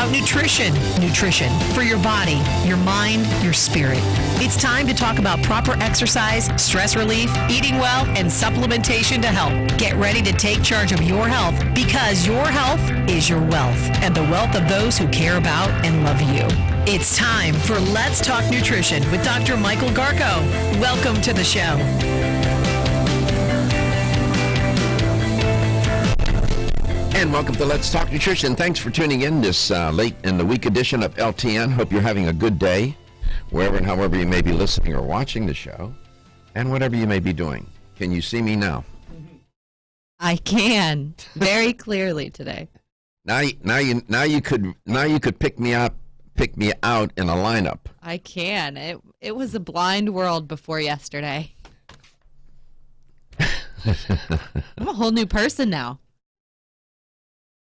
about nutrition. Nutrition for your body, your mind, your spirit. It's time to talk about proper exercise, stress relief, eating well, and supplementation to help. Get ready to take charge of your health because your health is your wealth and the wealth of those who care about and love you. It's time for Let's Talk Nutrition with Dr. Michael Garko. Welcome to the show. And welcome to Let's Talk Nutrition. Thanks for tuning in this late in the week edition of LTN. Hope you're having a good day, wherever and however you may be listening or watching the show, and whatever you may be doing. Can you see me now? I can very clearly today. Now you could pick me out in a lineup. I can. It was a blind world before yesterday. I'm a whole new person now.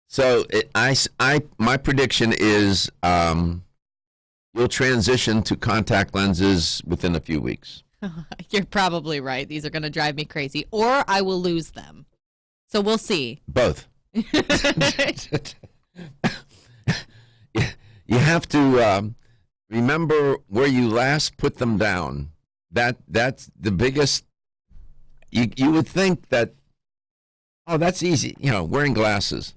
So my prediction is we'll transition to contact lenses within a few weeks. You're probably right. These are going to drive me crazy, or I will lose them. So we'll see. Both. You have to remember where you last put them down. That's the biggest. You would think that, oh, that's easy. Wearing glasses.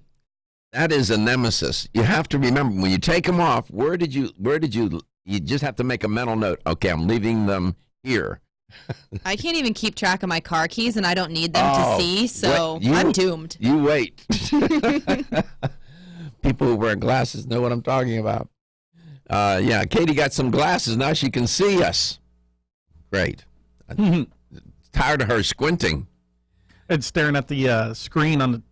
That is a nemesis. You have to remember when you take them off. Where did you? You just have to make a mental note. Okay, I'm leaving them here. I can't even keep track of my car keys, and I don't need them to see, so I'm doomed. You wait. People who wear glasses know what I'm talking about. Yeah, Katie got some glasses. Now she can see us. Great. Tired of her squinting. And staring at the screen on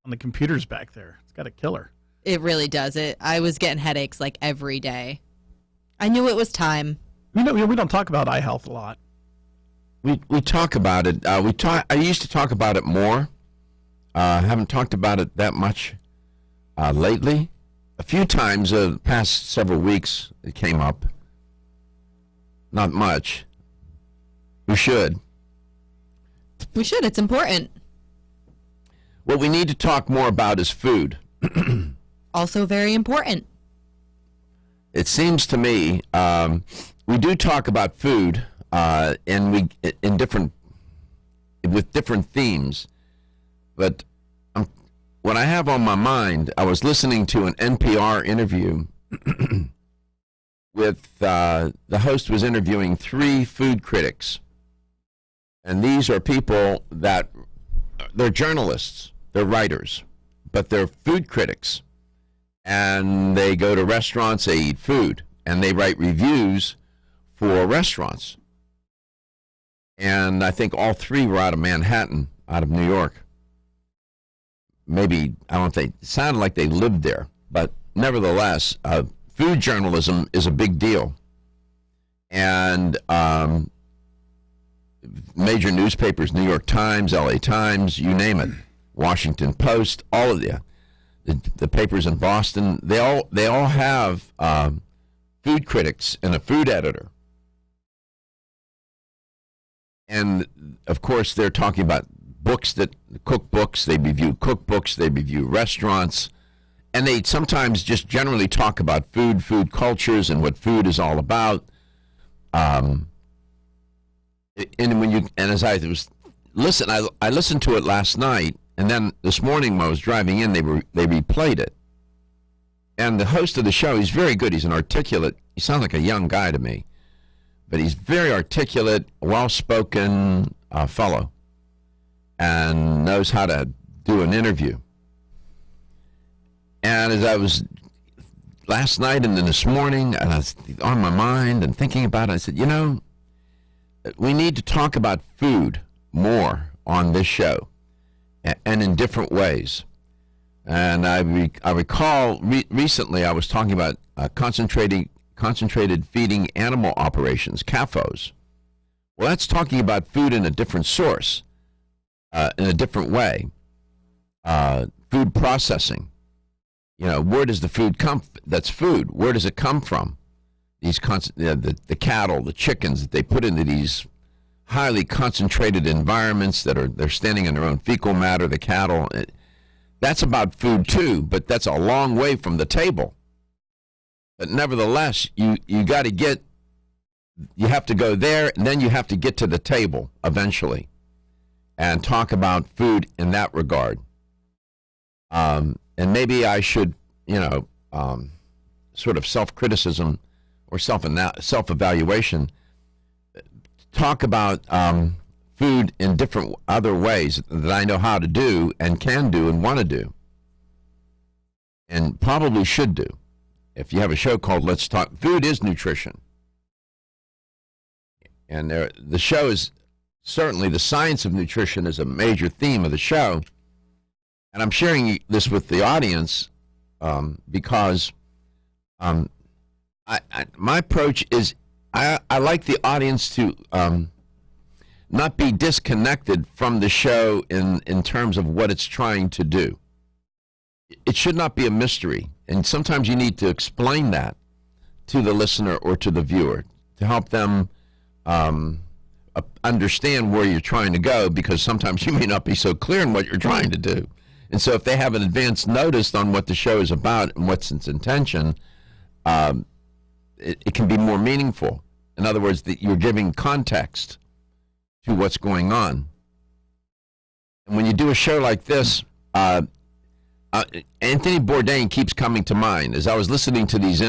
the computers back there. It's got a killer. It really does. I was getting headaches like every day. I knew it was time. We don't talk about eye health a lot. We talk about it. I used to talk about it more. Haven't talked about it that much lately. A few times the past several weeks it came up. Not much. We should. We should. It's important. What we need to talk more about is food. Also very important. It seems to me we do talk about food, and with different themes. But what I have on my mind, I was listening to an NPR interview with the host was interviewing 3 food critics, and these are people that they're journalists, they're writers, but they're food critics. And they go to restaurants, they eat food, and they write reviews for restaurants. And I think all 3 were out of Manhattan, out of New York. Maybe, I don't think, it sounded like they lived there. But nevertheless, food journalism is a big deal. And major newspapers, New York Times, LA Times, you name it, Washington Post, all of the papers in Boston, they all have food critics and a food editor. And of course, they're talking about cookbooks. They review cookbooks. They review restaurants, and they sometimes just generally talk about food cultures, and what food is all about. I listened to it last night. And then this morning when I was driving in, they replayed it. And the host of the show, he's very good. He's an articulate, he sounds like a young guy to me. But he's very articulate, well-spoken fellow. And knows how to do an interview. And as I was last night and then this morning, and I was on my mind and thinking about it, I said, we need to talk about food more on this show. And in different ways. And I recall recently I was talking about concentrated feeding animal operations, CAFOs. Well, that's talking about food in a different source, in a different way. Food processing. Where does the food come? That's food. Where does it come from? The cattle, the chickens that they put into these highly concentrated environments they're standing in their own fecal matter, the cattle. That's about food too, but that's a long way from the table. But nevertheless, you got to get, you have to go there, and then you have to get to the table eventually and talk about food in that regard. And maybe I should, sort of self-criticism or self-evaluation, talk about food in different other ways that I know how to do and can do and want to do and probably should do. If you have a show called Let's Talk, Food is Nutrition. And the show is certainly, the science of nutrition is a major theme of the show. And I'm sharing this with the audience because my approach is I like the audience to not be disconnected from the show in terms of what it's trying to do. It should not be a mystery. And sometimes you need to explain that to the listener or to the viewer to help them understand where you're trying to go, because sometimes you may not be so clear in what you're trying to do. And so if they have an advance notice on what the show is about and what's its intention, it can be more meaningful. In other words, that you're giving context to what's going on. And when you do a show like this, Anthony Bourdain keeps coming to mind. As I was listening to these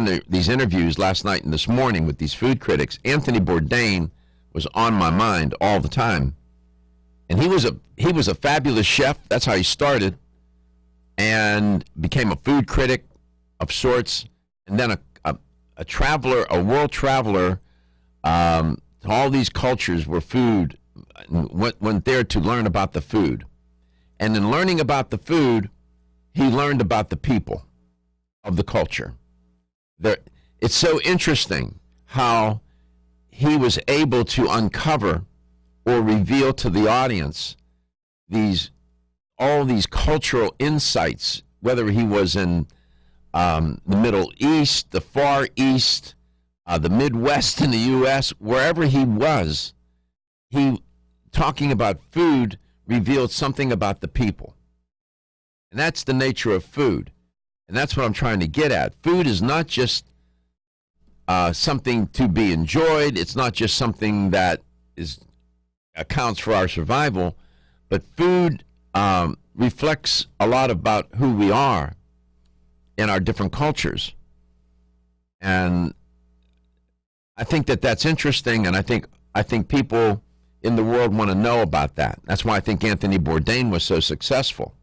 interviews last night and this morning with these food critics, Anthony Bourdain was on my mind all the time. And he was a fabulous chef. That's how he started, and became a food critic of sorts, and then a traveler, a world traveler to all these cultures where food, went there to learn about the food. And in learning about the food, he learned about the people of the culture. It's so interesting how he was able to uncover or reveal to the audience all these cultural insights, whether he was in the Middle East, the Far East, the Midwest in the U.S., wherever he was, he, talking about food, revealed something about the people. And that's the nature of food. And that's what I'm trying to get at. Food is not just something to be enjoyed. It's not just something that accounts for our survival. But food reflects a lot about who we are in our different cultures. And I think that's interesting, and I think people in the world want to know about that. That's why I think Anthony Bourdain was so successful.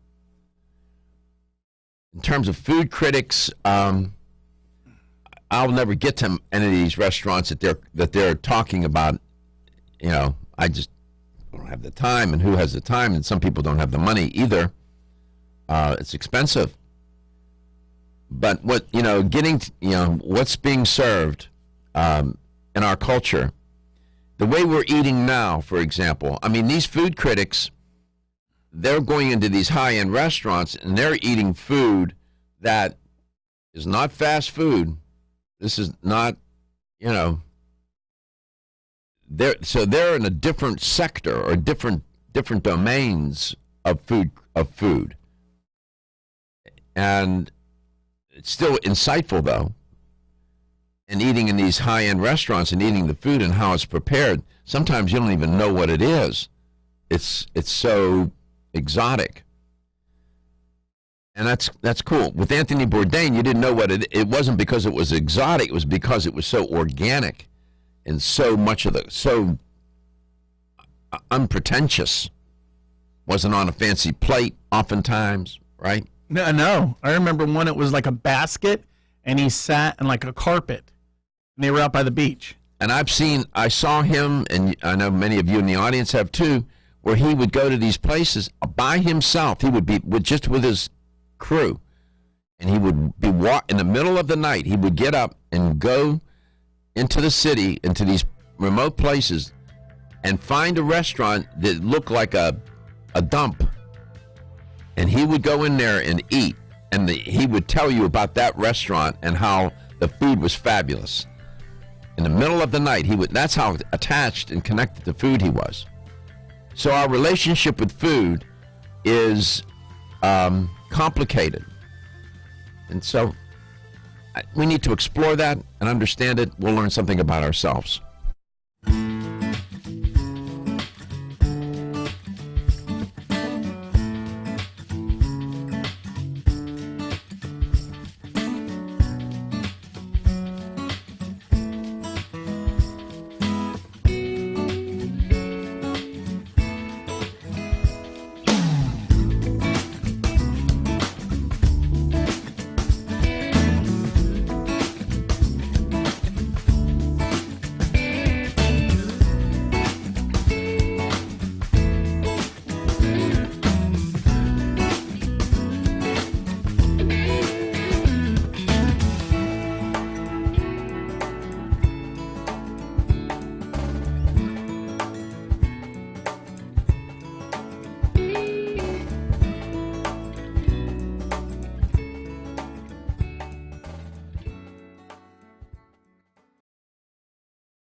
In terms of food critics, I'll never get to any of these restaurants that they're talking about. I just don't have the time, and who has the time? And some people don't have the money either. It's expensive. But what's being served in our culture, the way we're eating now, for example. I mean, these food critics, they're going into these high-end restaurants and they're eating food that is not fast food. This is not, they're in a different sector or different domains of food. And it's still insightful, though. And eating in these high-end restaurants and eating the food and how it's prepared, sometimes you don't even know what it is. It's so exotic. And that's cool. With Anthony Bourdain, you didn't know what it wasn't because it was exotic. It was because it was so organic and so much of so unpretentious. Wasn't on a fancy plate oftentimes, right? No. I remember when it was like a basket and he sat in like a carpet and they were out by the beach. And I saw him, and I know many of you in the audience have too, where he would go to these places by himself. He would be just with his crew, and he would be in the middle of the night. He would get up and go into the city, into these remote places, and find a restaurant that looked like a dump. And he would go in there and eat, and he would tell you about that restaurant and how the food was fabulous. In the middle of the night, that's how attached and connected to food he was. So our relationship with food is complicated. And so we need to explore that and understand it. We'll learn something about ourselves.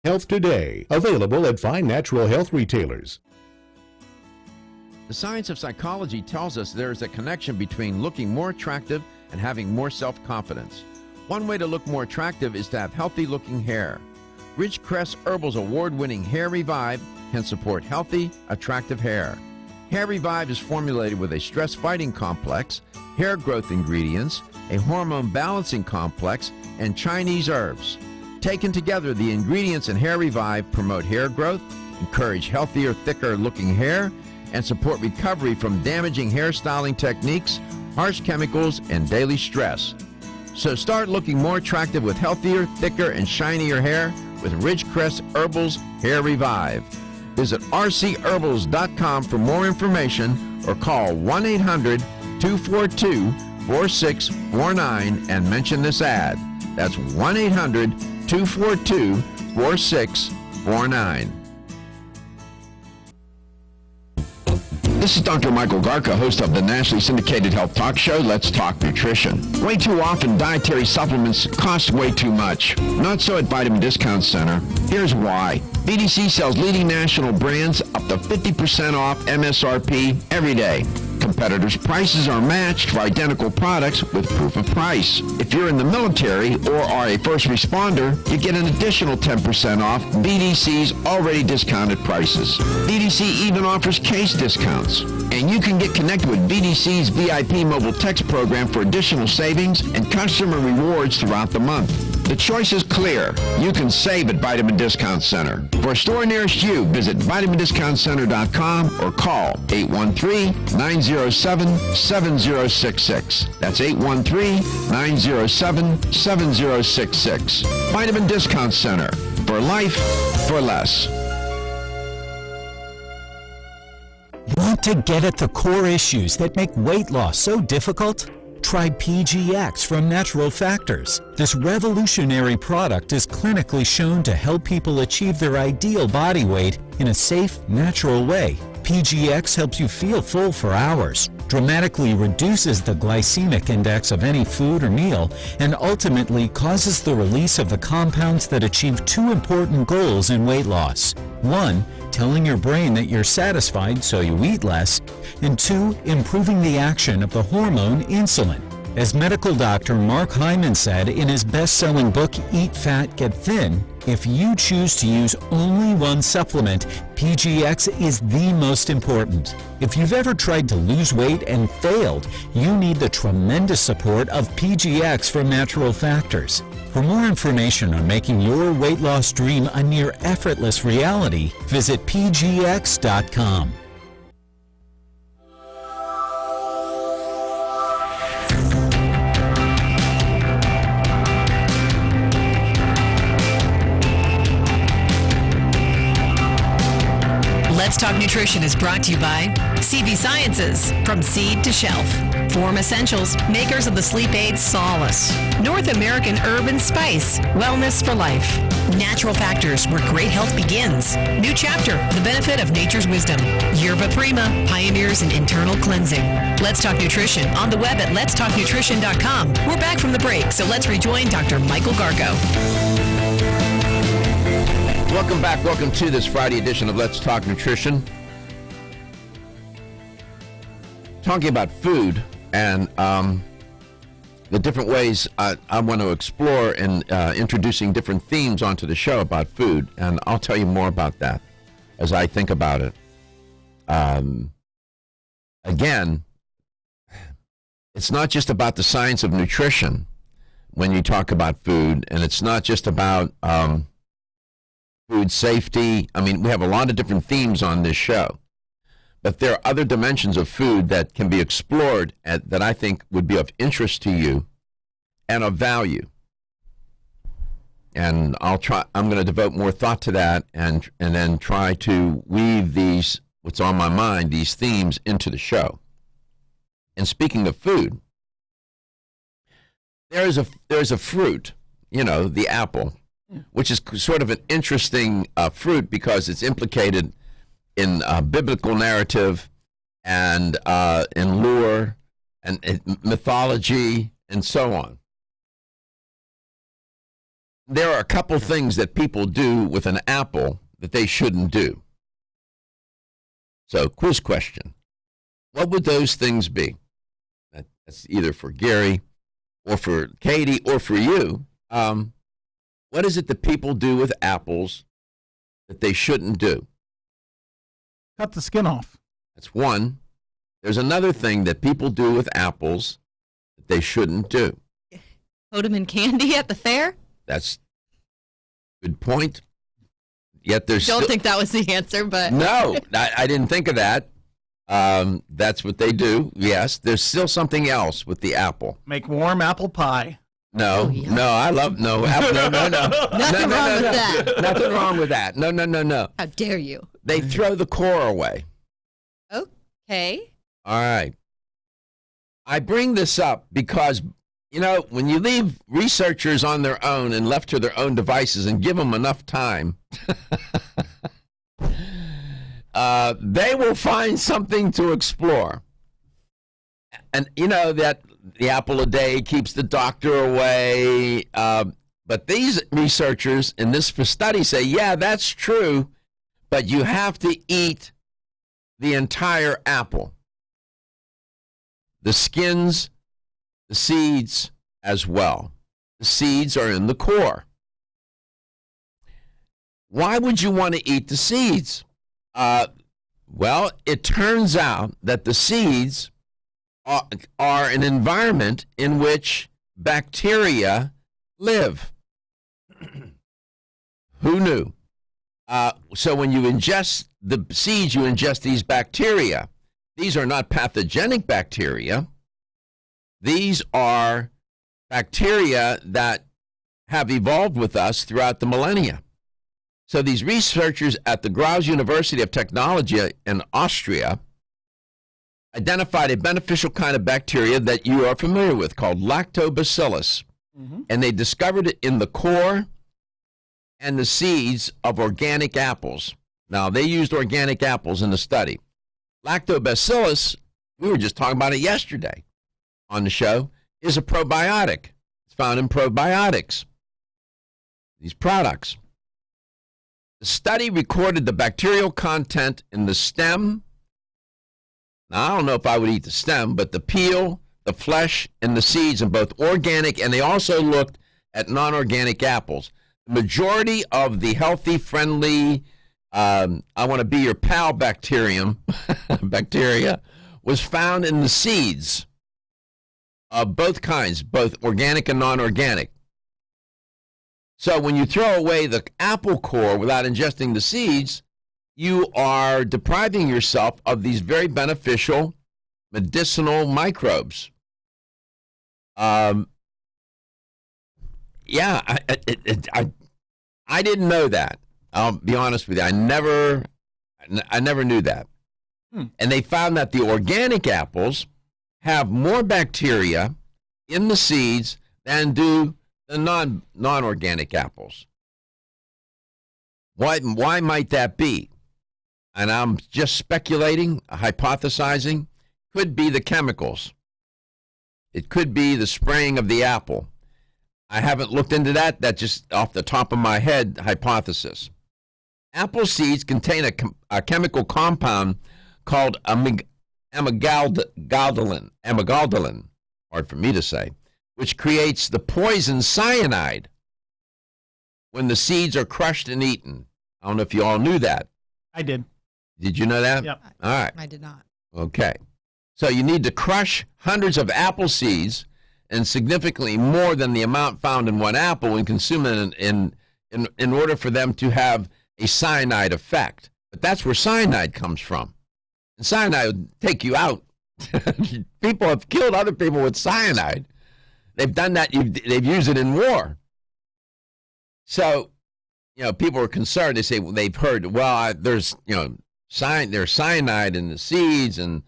Health Today, available at fine natural health retailers. The science of psychology tells us there is a connection between looking more attractive and having more self-confidence. One way to look more attractive is to have healthy-looking hair. Ridgecrest Herbal's award-winning Hair Revive can support healthy, attractive hair. Hair Revive is formulated with a stress-fighting complex, hair growth ingredients, a hormone balancing complex, and Chinese herbs. Taken together, the ingredients in Hair Revive promote hair growth, encourage healthier, thicker-looking hair, and support recovery from damaging hairstyling techniques, harsh chemicals, and daily stress. So start looking more attractive with healthier, thicker, and shinier hair with Ridgecrest Herbal's Hair Revive. Visit rcherbals.com for more information or call 1-800-242-4649 and mention this ad. That's 1-800-242-4649. This is Dr. Michael Garka, host of the nationally syndicated health talk show, Let's Talk Nutrition. Way too often, dietary supplements cost way too much. Not so at Vitamin Discount Center. Here's why. BDC sells leading national brands up to 50% off MSRP every day. Competitors' prices are matched for identical products with proof of price. If you're in the military or are a first responder, you get an additional 10% off BDC's already discounted prices. BDC even offers case discounts. And you can get connected with BDC's VIP mobile text program for additional savings and customer rewards throughout the month. The choice is clear. You can save at Vitamin Discount Center. For a store nearest you, visit vitamindiscountcenter.com or call 813-907-7066. That's 813-907-7066. Vitamin Discount Center. For life, for less. Want to get at the core issues that make weight loss so difficult? Try PGX from Natural Factors. This revolutionary product is clinically shown to help people achieve their ideal body weight in a safe, natural way. PGX helps you feel full for hours, dramatically reduces the glycemic index of any food or meal, and ultimately causes the release of the compounds that achieve two important goals in weight loss. One, telling your brain that you're satisfied so you eat less, and two, improving the action of the hormone insulin. As medical doctor Mark Hyman said in his best-selling book, Eat Fat, Get Thin, if you choose to use only one supplement, PGX is the most important. If you've ever tried to lose weight and failed, you need the tremendous support of PGX from Natural Factors. For more information on making your weight loss dream a near effortless reality, visit pgx.com. Let's Talk Nutrition is brought to you by CV Sciences, from seed to shelf. Form Essentials, makers of the sleep aid Solace. North American Herb and Spice, wellness for life. Natural Factors, where great health begins. New chapter, the benefit of nature's wisdom. Yerba Prima, pioneers in internal cleansing. Let's Talk Nutrition, on the web at letstalknutrition.com. We're back from the break, so let's rejoin Dr. Michael Garko. Welcome back. Welcome to this Friday edition of Let's Talk Nutrition. Talking about food, and the different ways I want to explore in introducing different themes onto the show about food, and I'll tell you more about that as I think about it. Again, it's not just about the science of nutrition when you talk about food, and it's not just about food safety. I mean, we have a lot of different themes on this show, but there are other dimensions of food that can be explored that I think would be of interest to you and of value. And I'm going to devote more thought to that and then try to weave these, what's on my mind, these themes into the show. And speaking of food, there's a fruit, the apple, which is sort of an interesting fruit because it's implicated in biblical narrative and in lore and mythology and so on. There are a couple things that people do with an apple that they shouldn't do. So, quiz question. What would those things be? That's either for Gary or for Katie or for you. What is it that people do with apples that they shouldn't do? Cut the skin off. That's one. There's another thing that people do with apples that they shouldn't do. Put them in candy at the fair? That's a good point. Yet there's Don't think that was the answer, but... No, I didn't think of that. That's what they do. Yes, there's still something else with the apple. Make warm apple pie. No, I love apple. No. Nothing wrong with that. Nothing wrong with that. No. How dare you? They throw the core away. Okay. All right. I bring this up because, when you leave researchers on their own and left to their own devices and give them enough time, they will find something to explore. And that the apple a day keeps the doctor away. But these researchers in this study say, yeah, that's true, but you have to eat the entire apple. The skins, the seeds as well. The seeds are in the core. Why would you want to eat the seeds? Well, it turns out that the seeds are an environment in which bacteria live. Who knew? So when you ingest the seeds, you ingest these bacteria. These are not pathogenic bacteria. These are bacteria that have evolved with us throughout the millennia. So these researchers at the Graz University of Technology in Austria identified a beneficial kind of bacteria that you are familiar with called lactobacillus. Mm-hmm. And they discovered it in the core and the seeds of organic apples. Now, they used organic apples in the study. Lactobacillus, we were just talking about it yesterday on the show, is a probiotic. It's found in probiotics, these products. The study recorded the bacterial content in the stem. Now, I don't know if I would eat the stem, but the peel, the flesh, and the seeds in both organic, and they also looked at non-organic apples. The majority of the healthy, friendly, I want to be your pal bacteria was found in the seeds of both kinds, both organic and non-organic. So when you throw away the apple core without ingesting the seeds, you are depriving yourself of these very beneficial medicinal microbes. I didn't know that. I'll be honest with you. I never knew that. And they found that the organic apples have more bacteria in the seeds than do the non-organic apples. Why might that be? And I'm just speculating, hypothesizing. Could be the chemicals. It could be the spraying of the apple. I haven't looked into that. That's just off the top of my head hypothesis. Apple seeds contain a chemical compound called amygdalin, hard for me to say, which creates the poison cyanide when the seeds are crushed and eaten. I don't know if you all knew that. I did. Did you know that? Yep. All right. I did not. Okay. So you need to crush hundreds of apple seeds and significantly more than the amount found in one apple when consumed in order for them to have a cyanide effect. But that's where cyanide comes from. And cyanide would take you out. People have killed other people with cyanide. They've done that. They've used it in war. So, people are concerned. They say, well, they've heard, well, there's cyanide in the seeds, and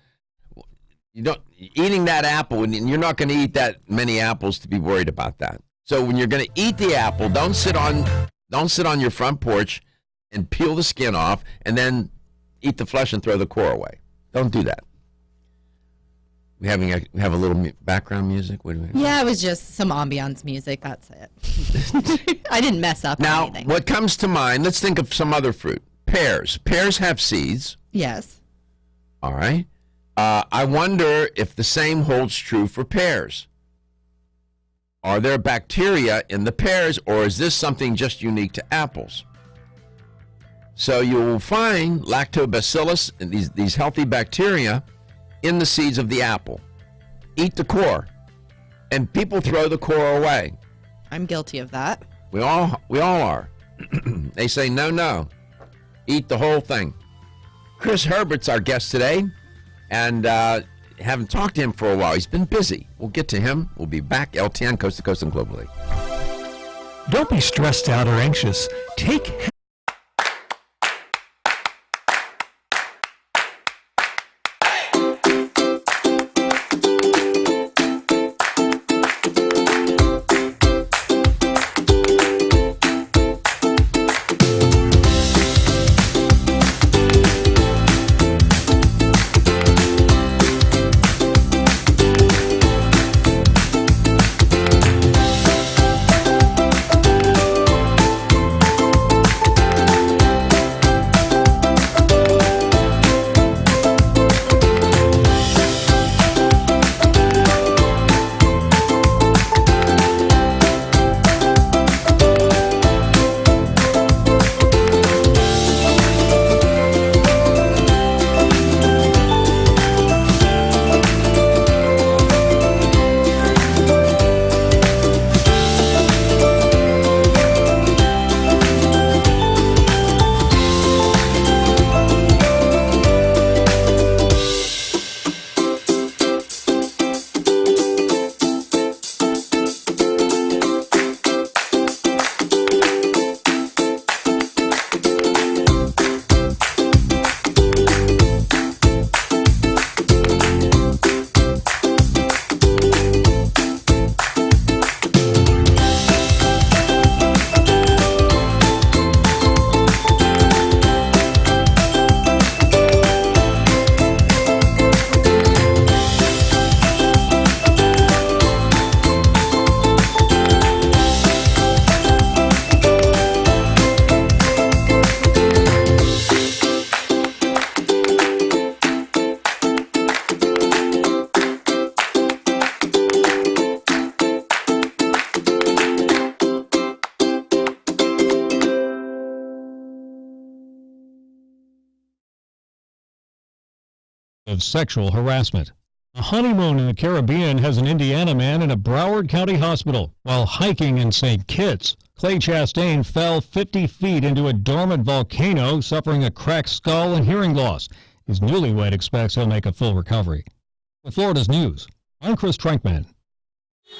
eating that apple, and you're not going to eat that many apples to be worried about that. So when you're going to eat the apple, don't sit on your front porch and peel the skin off and then eat the flesh and throw the core away. Don't do that. We have a little background music. What do we have? Yeah, it was just some ambiance music. That's it. I didn't mess up Now, anything. what comes to mind, let's think of some other fruit. Pears. Pears have seeds. Yes. All right. I wonder if the same holds true for pears. Are there bacteria in the pears, or is this something just unique to apples? So you will find lactobacillus, and these healthy bacteria, in the seeds of the apple. Eat the core. And people throw the core away. I'm guilty of that. We all are. They say, no. Eat the whole thing. Chris Herbert's our guest today, and haven't talked to him for a while. He's been busy. We'll get to him. We'll be back. LTN, Coast to Coast and globally. Don't be stressed out or anxious. Take of sexual harassment. A honeymoon in the Caribbean has an Indiana man in a Broward County hospital while hiking in St. Kitts. Clay Chastain fell 50 feet into a dormant volcano, suffering a cracked skull and hearing loss. His newlywed expects he'll make a full recovery. With Florida's News, I'm Chris Trankman.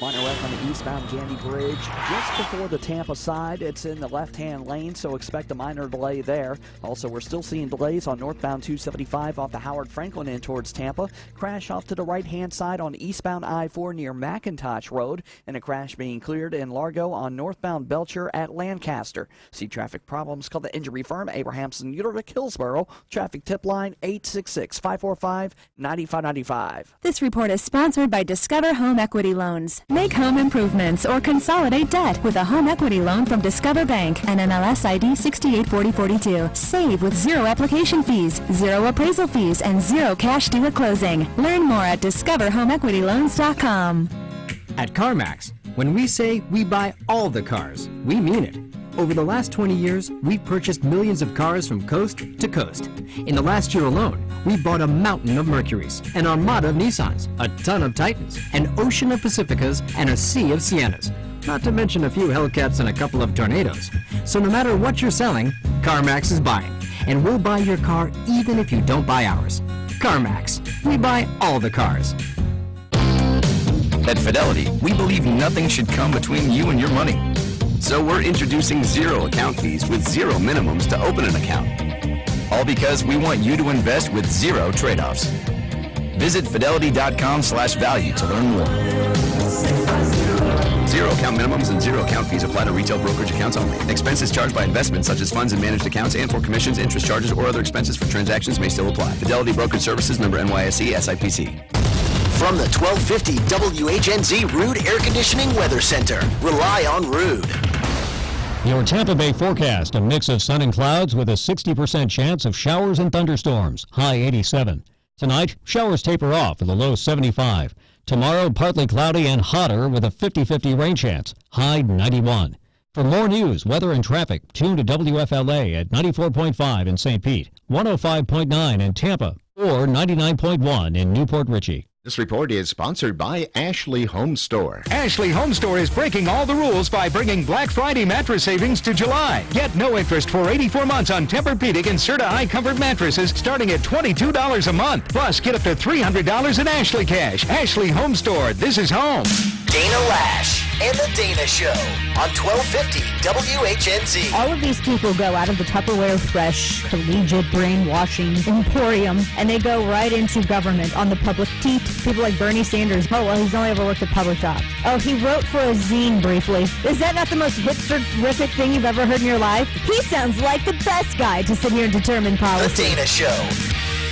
Minor wreck on the eastbound Gandy Bridge just before the Tampa side. It's in the left-hand lane, so expect a minor delay there. Also, we're still seeing delays on northbound 275 off the Howard Franklin in towards Tampa. Crash off to the right-hand side on eastbound I-4 near McIntosh Road, and a crash being cleared in Largo on northbound Belcher at Lancaster. See traffic problems, call the injury firm Abrahamson Utervik Hillsboro. Traffic tip line 866-545-9595. This report is sponsored by Discover Home Equity Loans. Make home improvements or consolidate debt with a home equity loan from Discover Bank and NMLS ID 684042. Save with zero application fees, zero appraisal fees, and zero cash due at closing. Learn more at discoverhomeequityloans.com. At CarMax, when we say we buy all the cars, we mean it. Over the last 20 years, we've purchased millions of cars from coast to coast. In the last year alone, we bought a mountain of Mercurys, an armada of Nissans, a ton of Titans, an ocean of Pacificas, and a sea of Siennas. Not to mention a few Hellcats and a couple of Tornadoes. So no matter what you're selling, CarMax is buying. And we'll buy your car even if you don't buy ours. CarMax, we buy all the cars. At Fidelity, we believe nothing should come between you and your money. So we're introducing zero account fees with zero minimums to open an account. All because we want you to invest with zero trade-offs. Visit fidelity.com/value to learn more. Zero account minimums and zero account fees apply to retail brokerage accounts only. Expenses charged by investments such as funds and managed accounts and for commissions, interest charges, or other expenses for transactions may still apply. Fidelity Brokerage Services, member NYSE, SIPC. From the 1250 WHNZ Rude Air Conditioning Weather Center. Rely on Rude. Your Tampa Bay forecast, a mix of sun and clouds with a 60% chance of showers and thunderstorms, high 87. Tonight, showers taper off with a low 75. Tomorrow, partly cloudy and hotter with a 50-50 rain chance, high 91. For more news, weather, and traffic, tune to WFLA at 94.5 in St. Pete, 105.9 in Tampa, or 99.1 in Newport Richey. This report is sponsored by Ashley Home Store. Ashley Home Store is breaking all the rules by bringing Black Friday mattress savings to July. Get no interest for 84 months on Tempur-Pedic and Serta High Comfort mattresses starting at $22 a month. Plus, get up to $300 in Ashley cash. Ashley Home Store. This is home. Dana Lash and the Dana Show on 1250 WHNZ. All of these people go out of the Tupperware Fresh collegiate brainwashing emporium, and they go right into government on the public teat. People like Bernie Sanders. Oh, well, he's only ever worked at public jobs. Oh, he wrote for a zine briefly. Is that not the most hipster-terrific thing you've ever heard in your life? He sounds like the best guy to sit here and determine policy. The Dana Show.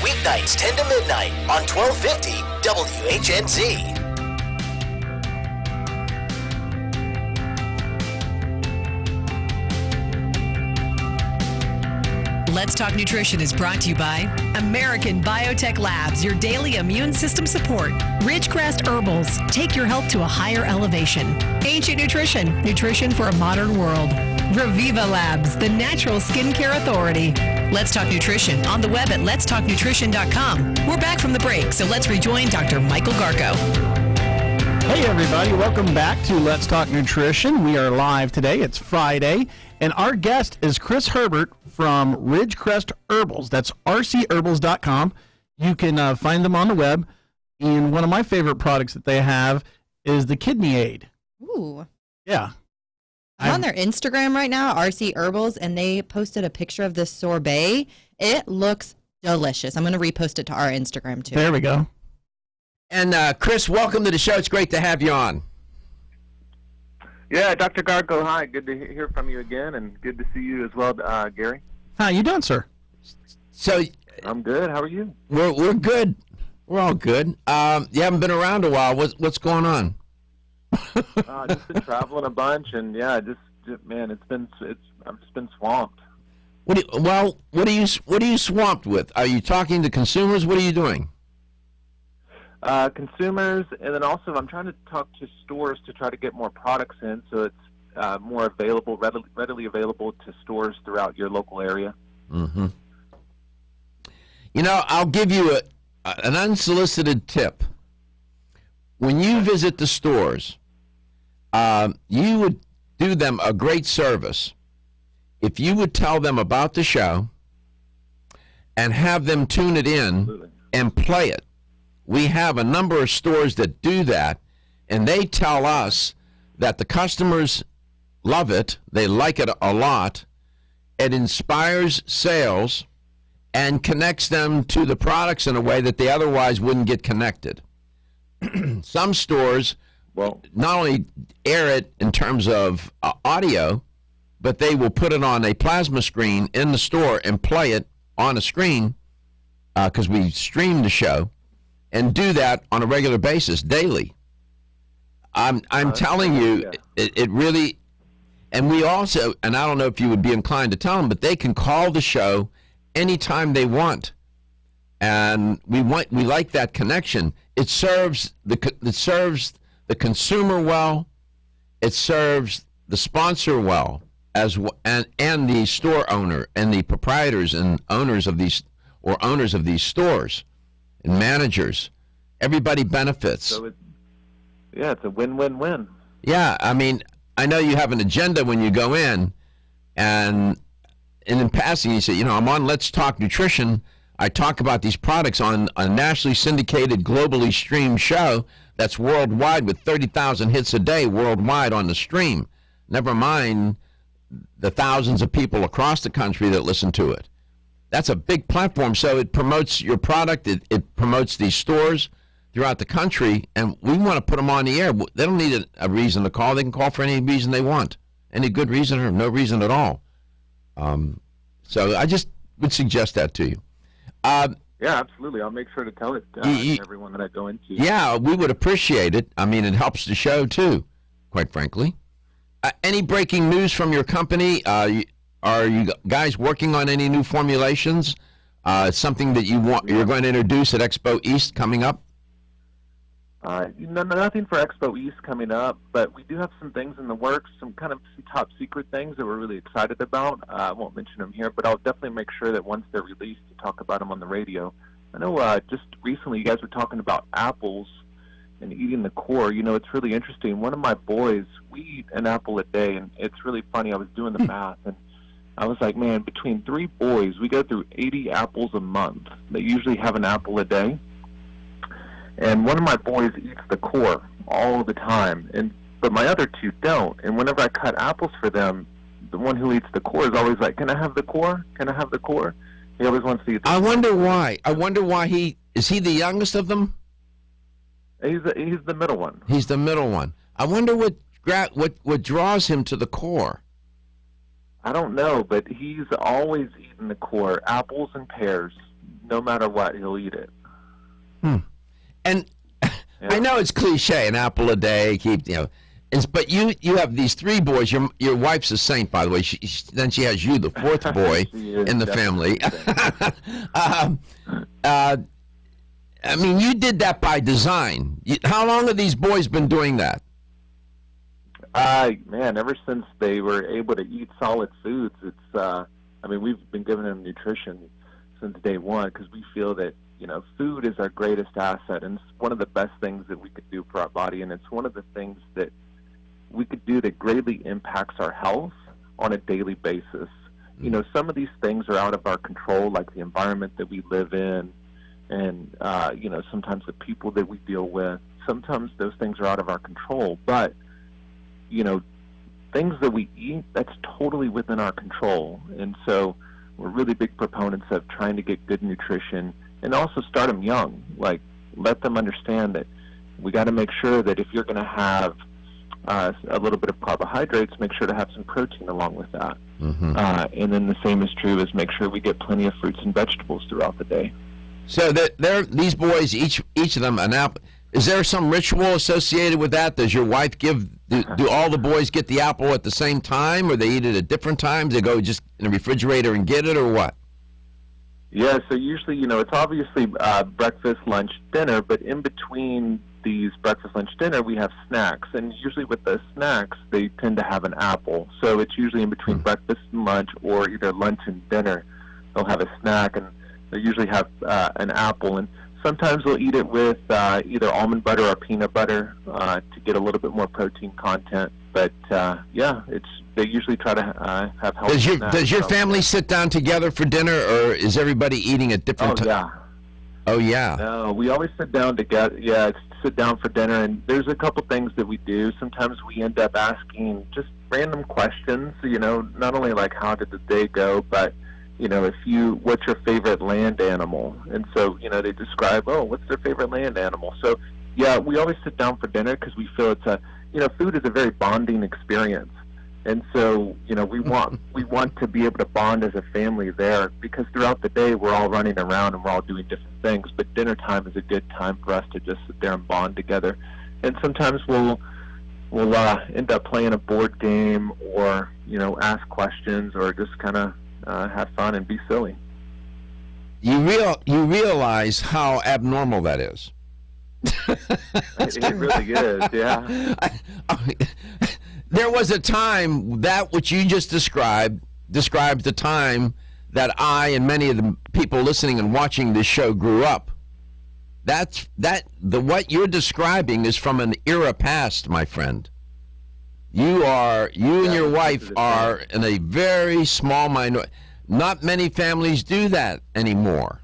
Weeknights 10 to midnight on 1250 WHNZ. Let's Talk Nutrition is brought to you by American Biotech Labs, your daily immune system support. Ridgecrest Herbals, take your health to a higher elevation. Ancient Nutrition, nutrition for a modern world. Reviva Labs, the natural skincare authority. Let's Talk Nutrition on the web at letstalknutrition.com. We're back from the break, so let's rejoin Dr. Michael Garko. Hey everybody, welcome back to Let's Talk Nutrition. We are live today. It's Friday, and our guest is Chris Herbert from Ridgecrest Herbals. That's rcherbals.com. You can find them on the web. And one of my favorite products that they have is the Kidney Aid. Ooh. Yeah. I'm on their Instagram right now, RC Herbals, and they posted a picture of this sorbet. It looks delicious. I'm going to repost it to our Instagram too. There we go. And Chris, welcome to the show. It's great to have you on. Yeah, Dr. Garko, hi. Good to hear from you again, and good to see you as well, Gary. How you doing, sir? So I'm good. How are you? We're good. We're all good. You haven't been around a while. What's going on? Just been traveling a bunch, and yeah, just man, I've just been swamped. What are you swamped with? Are you talking to consumers? What are you doing? Consumers, and then also I'm trying to talk to stores to try to get more products in, so it's more available, readily available to stores throughout your local area. Mm-hmm. You know, I'll give you an unsolicited tip. When you visit the stores, you would do them a great service if you would tell them about the show and have them tune it in. Absolutely. And play it. We have a number of stores that do that, and they tell us that the customers love it, they like it a lot, it inspires sales, and connects them to the products in a way that they otherwise wouldn't get connected. Some stores not only air it in terms of audio, but they will put it on a plasma screen in the store and play it on a screen because we stream the show. And do that on a regular basis, daily. I'm telling you, it really, and we also, and I don't know if you would be inclined to tell them, but they can call the show anytime they want, and we like that connection. It serves the consumer well, it serves the sponsor well, and the store owner and the proprietors and owners of these stores and managers. Everybody benefits. So it's a win-win-win. Yeah, I mean, I know you have an agenda when you go in, and in passing you say, I'm on Let's Talk Nutrition. I talk about these products on a nationally syndicated, globally streamed show that's worldwide with 30,000 hits a day worldwide on the stream. Never mind the thousands of people across the country that listen to it. That's a big platform, so it promotes your product. It promotes these stores throughout the country, and we want to put them on the air. They don't need a reason to call. They can call for any reason they want, any good reason or no reason at all. So I just would suggest that to you. Yeah, absolutely. I'll make sure to tell it to everyone that I go into. Yeah, we would appreciate it. I mean, it helps the show, too, quite frankly. Any breaking news from your company? Are you guys working on any new formulations? Something that you're going to introduce at Expo East coming up? Nothing for Expo East coming up, but we do have some things in the works, some top secret things that we're really excited about. I won't mention them here, but I'll definitely make sure that once they're released to talk about them on the radio. I know just recently you guys were talking about apples and eating the core. It's really interesting. One of my boys, we eat an apple a day, and it's really funny. I was doing the math, and I was like, man, between 3 boys, we go through 80 apples a month. They usually have an apple a day. And one of my boys eats the core all the time, but my other 2 don't. And whenever I cut apples for them, the one who eats the core is always like, "Can I have the core? Can I have the core?" He always wants to eat the core. I wonder why. Is he the youngest of them? He's the middle one. He's the middle one. I wonder what draws him to the core. I don't know, but he's always eaten the core, apples and pears. No matter what, he'll eat it. And I know it's cliche, an apple a day, but you have these 3 boys. Your wife's a saint, by the way. Then she has you, the 4th boy in the family. I mean, you did that by design. How long have these boys been doing that? Man, ever since they were able to eat solid foods, we've been giving them nutrition since day one because we feel that, food is our greatest asset, and it's one of the best things that we could do for our body, and it's one of the things that we could do that greatly impacts our health on a daily basis. Some of these things are out of our control, like the environment that we live in, and, sometimes the people that we deal with. Sometimes those things are out of our control, but things that we eat, that's totally within our control. And so we're really big proponents of trying to get good nutrition and also start them young. Like, let them understand that we got to make sure that if you're going to have a little bit of carbohydrates, make sure to have some protein along with that. Mm-hmm. And then the same is true as make sure we get plenty of fruits and vegetables throughout the day. So these boys, each of them an apple. Is there some ritual associated with that? Does your wife do all the boys get the apple at the same time, or they eat it at different times? They go just in the refrigerator and get it, or what? Yeah, so usually, it's obviously breakfast, lunch, dinner, but in between these breakfast, lunch, dinner, we have snacks. And usually with the snacks, they tend to have an apple. So it's usually in between breakfast and lunch, or either lunch and dinner, they'll have a snack, and they usually have an apple. And sometimes they'll eat it with either almond butter or peanut butter to get a little bit more protein content. But they usually try to have healthy snacks. Does your family sit down together for dinner, or is everybody eating at different times? Oh yeah. No, we always sit down together. Yeah, sit down for dinner, and there's a couple things that we do. Sometimes we end up asking just random questions. Not only like how did the day go, but what's your favorite land animal? And so, they describe, what's their favorite land animal? So, yeah, we always sit down for dinner because we feel it's food is a very bonding experience. And so, we want to be able to bond as a family there, because throughout the day we're all running around and we're all doing different things, but dinner time is a good time for us to just sit there and bond together. And sometimes we'll end up playing a board game, or, ask questions, or just kind of have fun and be silly. You realize how abnormal that is. It really is, yeah. There was a time that which you just described the time that I and many of the people listening and watching this show grew up. What you're describing is from an era past, my friend. You and your wife are in a very small minority. Not many families do that anymore.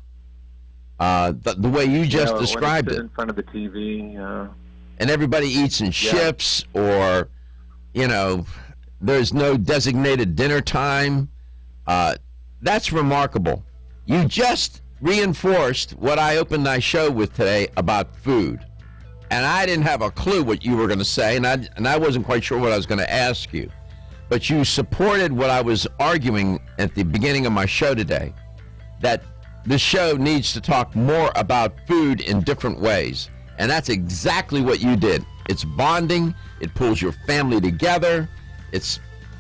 The way you just described it. In front of the TV. And everybody eats in shifts, or, there's no designated dinner time. That's remarkable. You just reinforced what I opened my show with today about food. And I didn't have a clue what you were going to say, and I wasn't quite sure what I was going to ask you. But you supported what I was arguing at the beginning of my show today, that the show needs to talk more about food in different ways. And that's exactly what you did. It's bonding. It pulls your family together.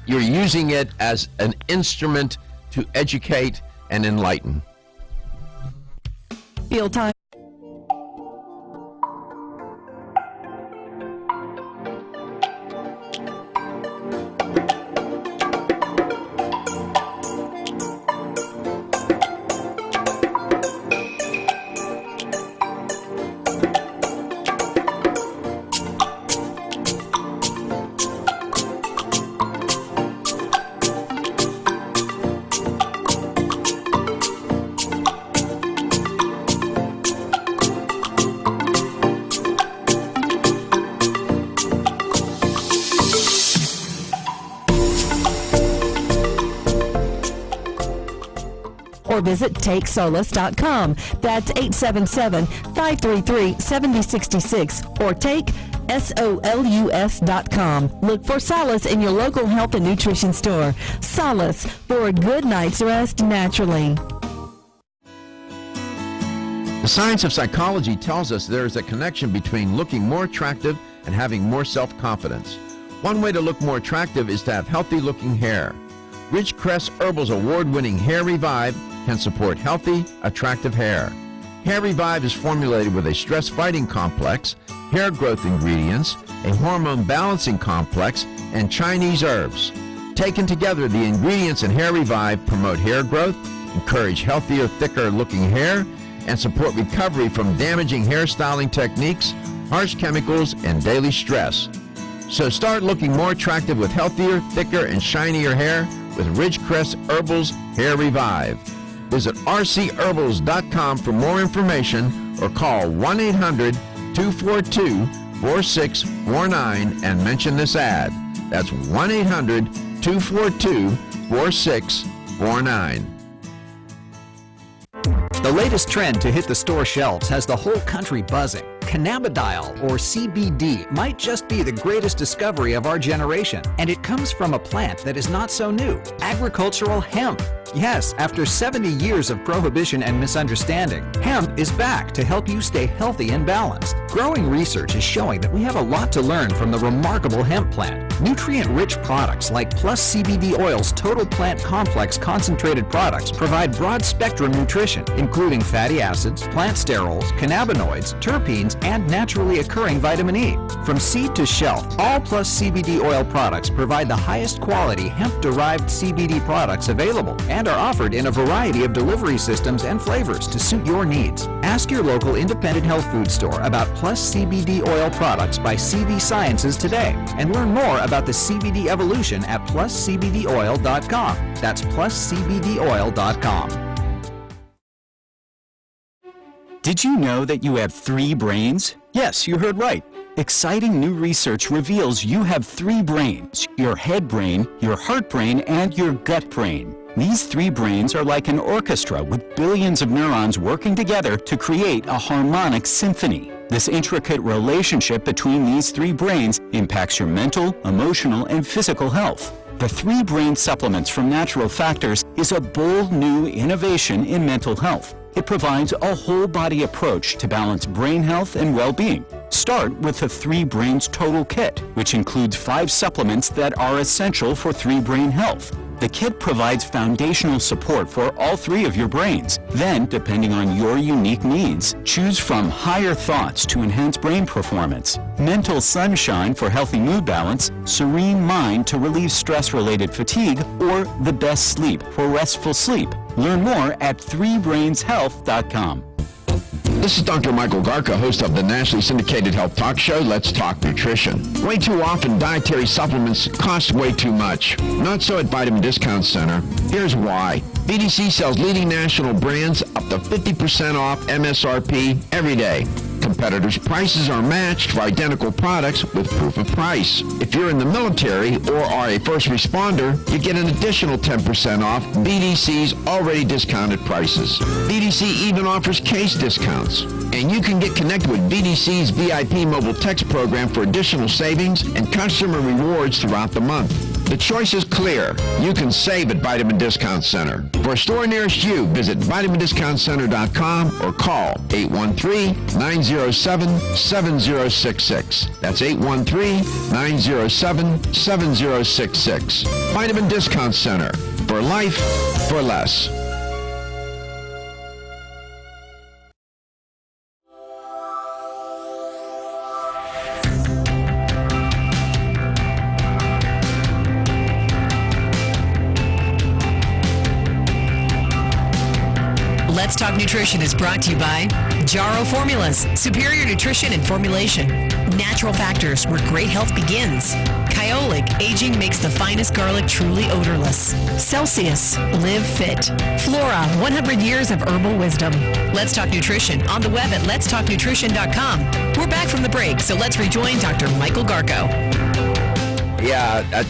You're using it as an instrument to educate and enlighten. Field time. Or visit TakeSolace.com. That's 877-533-7066. Or take SOLUS.com. Look for Solace in your local health and nutrition store. Solace, for a good night's rest naturally. The science of psychology tells us there is a connection between looking more attractive and having more self-confidence. One way to look more attractive is to have healthy-looking hair. Ridgecrest Herbal's award-winning Hair Revive can support healthy, attractive hair. Hair Revive is formulated with a stress-fighting complex, hair growth ingredients, a hormone balancing complex, and Chinese herbs. Taken together, the ingredients in Hair Revive promote hair growth, encourage healthier, thicker-looking hair, and support recovery from damaging hairstyling techniques, harsh chemicals, and daily stress. So start looking more attractive with healthier, thicker, and shinier hair with Ridgecrest Herbal's Hair Revive. Visit rcherbals.com for more information or call 1-800-242-4649 and mention this ad. That's 1-800-242-4649. The latest trend to hit the store shelves has the whole country buzzing. Cannabidiol, or CBD, might just be the greatest discovery of our generation, and it comes from a plant that is not so new, agricultural hemp. Yes, after 70 years of prohibition and misunderstanding, hemp is back to help you stay healthy and balanced. Growing research is showing that we have a lot to learn from the remarkable hemp plant. Nutrient-rich products like Plus CBD Oil's Total Plant Complex concentrated products provide broad-spectrum nutrition, including fatty acids, plant sterols, cannabinoids, terpenes, and naturally occurring vitamin E. From seed to shelf, all Plus CBD Oil products provide the highest quality hemp-derived CBD products available and are offered in a variety of delivery systems and flavors to suit your needs. Ask your local independent health food store about Plus CBD Oil products by CV Sciences today and learn more about the CBD evolution at pluscbdoil.com. That's pluscbdoil.com. Did you know that you have 3 brains? Yes, you heard right. Exciting new research reveals you have 3 brains: your head brain, your heart brain, and your gut brain. These 3 brains are like an orchestra with billions of neurons working together to create a harmonic symphony. This intricate relationship between these 3 brains impacts your mental, emotional, and physical health. The 3 Brain Supplements from Natural Factors is a bold new innovation in mental health. It provides a whole-body approach to balance brain health and well-being. Start with the 3 Brains Total Kit, which includes 5 supplements that are essential for 3 brain health. The kit provides foundational support for all three of your brains. Then, depending on your unique needs, choose from higher thoughts to enhance brain performance, mental sunshine for healthy mood balance, serene mind to relieve stress-related fatigue, or the best sleep for restful sleep. Learn more at 3brainshealth.com. This is Dr. Michael Garka, host of the nationally syndicated health talk show, Let's Talk Nutrition. Way too often, dietary supplements cost way too much. Not so at Vitamin Discount Center. Here's why. VDC sells leading national brands up to 50% off MSRP every day. Competitors' prices are matched for identical products with proof of price. If you're in the military or are a first responder, you get an additional 10% off VDC's already discounted prices. VDC even offers case discounts. And you can get connected with VDC's VIP mobile text program for additional savings and customer rewards throughout the month. The choice is clear. You can save at Vitamin Discount Center. For a store nearest you, visit vitamindiscountcenter.com or call 813-907-7066. That's 813-907-7066. Vitamin Discount Center. For life, for less. Let's Talk Nutrition is brought to you by Jarrow Formulas, superior nutrition and formulation. Natural Factors, where great health begins. Kyolic, aging makes the finest garlic truly odorless. Celsius, live fit. Flora, 100 years of herbal wisdom. Let's Talk Nutrition, on the web at letstalknutrition.com. We're back from the break, so let's rejoin Dr. Michael Garko. Yeah,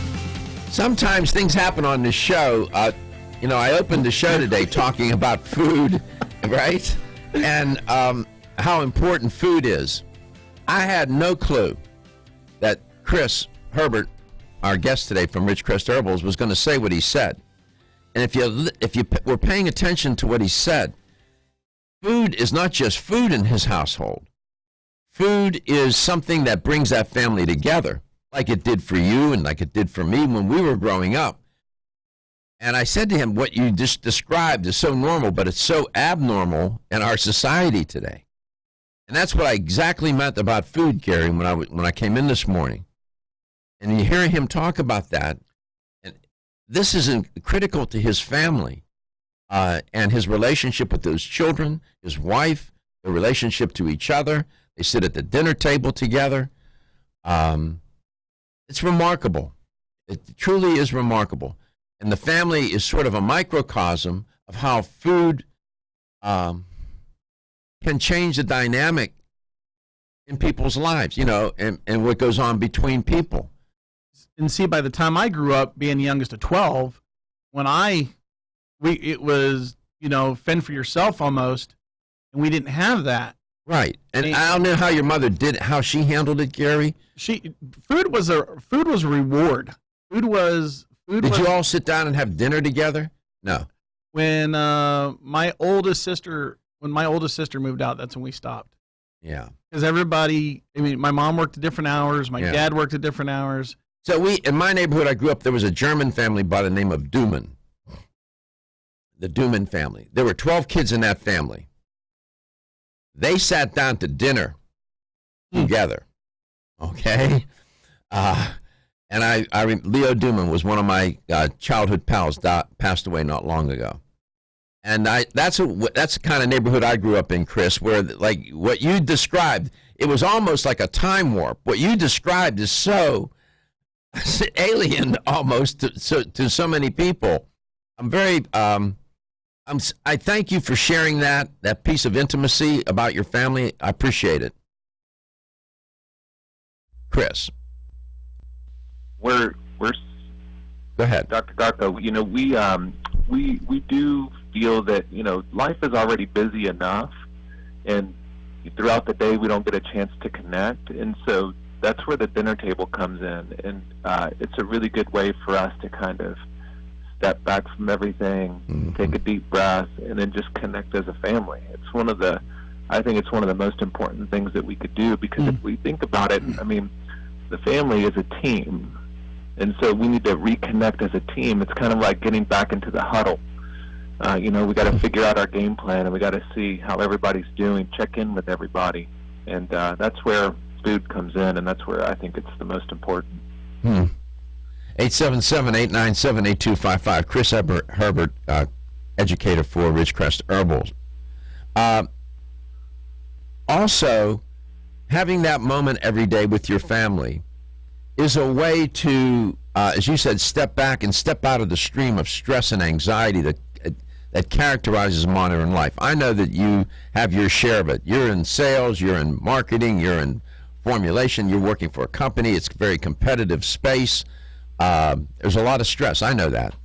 sometimes things happen on this show. I opened the show today talking about food, right? And how important food is. I had no clue that Chris Herbert, our guest today from Ridgecrest Herbals, was going to say what he said. And if you were paying attention to what he said, food is not just food in his household. Food is something that brings that family together, like it did for you and like it did for me when we were growing up. And I said to him, what you just described is so normal, but it's so abnormal in our society today. And that's what I exactly meant about food, Gary, when I came in this morning. And you hear him talk about that, and this is critical to his family and his relationship with those children, his wife, their relationship to each other. They sit at the dinner table together. It's remarkable. It truly is remarkable. And the family is sort of a microcosm of how food can change the dynamic in people's lives, and what goes on between people. And see, by the time I grew up, being the youngest of 12, it was, fend for yourself almost, and we didn't have that. Right. And I don't know how your mother did it, how she handled it, Gary. Food was a reward. Did you all sit down and have dinner together? No. When my oldest sister moved out, that's when we stopped. Yeah. Because my mom worked at different hours, my dad worked at different hours. So in my neighborhood I grew up, there was a German family by the name of Duman. The Duman family. There were 12 kids in that family. They sat down to dinner together. Okay? And Leo Duman was one of my childhood pals, passed away not long ago. And that's the kind of neighborhood I grew up in, Chris, where like what you described, it was almost like a time warp. What you described is so alien almost to so many people. I'm very, I thank you for sharing that piece of intimacy about your family. I appreciate it. Chris. We're Go ahead, Dr. Garko. We do feel that life is already busy enough, and throughout the day we don't get a chance to connect, and so that's where the dinner table comes in, and it's a really good way for us to kind of step back from everything, take a deep breath, and then just connect as a family. I think it's one of the most important things that we could do, because if we think about it, the family is a team. And so we need to reconnect as a team. It's kind of like getting back into the huddle. We got to figure out our game plan, and we got to see how everybody's doing, check in with everybody. And that's where food comes in, and that's where I think it's the most important. 877-897-8255. Chris Herbert, educator for Ridgecrest Herbals. Also, having that moment every day with your family is a way to, as you said, step back and step out of the stream of stress and anxiety that characterizes modern life. I know that you have your share of it. You're in sales, you're in marketing, you're in formulation, you're working for a company. It's a very competitive space. There's a lot of stress. I know that.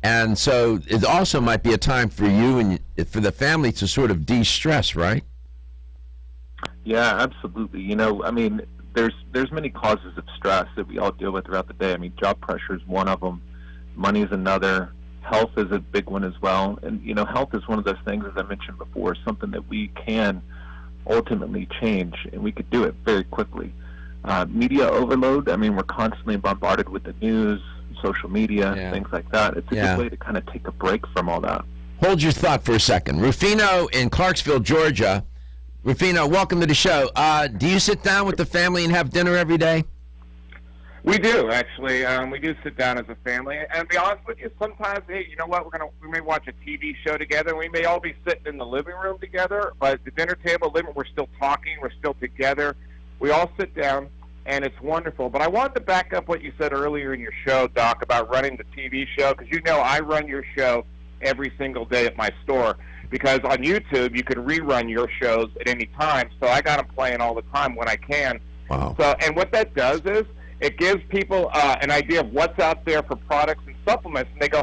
And so it also might be a time for you and for the family to sort of de-stress, right? Yeah, absolutely. There's many causes of stress that we all deal with throughout the day. I mean, job pressure is one of them. Money is another. Health is a big one as well. And, health is one of those things, as I mentioned before, something that we can ultimately change, and we could do it very quickly. Media overload, we're constantly bombarded with the news, social media, things like that. It's a good way to kind of take a break from all that. Hold your thought for a second. Rufino in Clarksville, Georgia. Rufino, welcome to the show. Do you sit down with the family and have dinner every day? We do, actually. We do sit down as a family. And to be honest with you, sometimes, hey, you know what, we may watch a TV show together. We may all be sitting in the living room together, but at the dinner table, we're still talking. We're still together. We all sit down, and it's wonderful. But I wanted to back up what you said earlier in your show, Doc, about running the TV show, because I run your show every single day at my store. Because on YouTube, you can rerun your shows at any time. So I got them playing all the time when I can. Wow. So, and what that does is it gives people an idea of what's out there for products and supplements, and they go,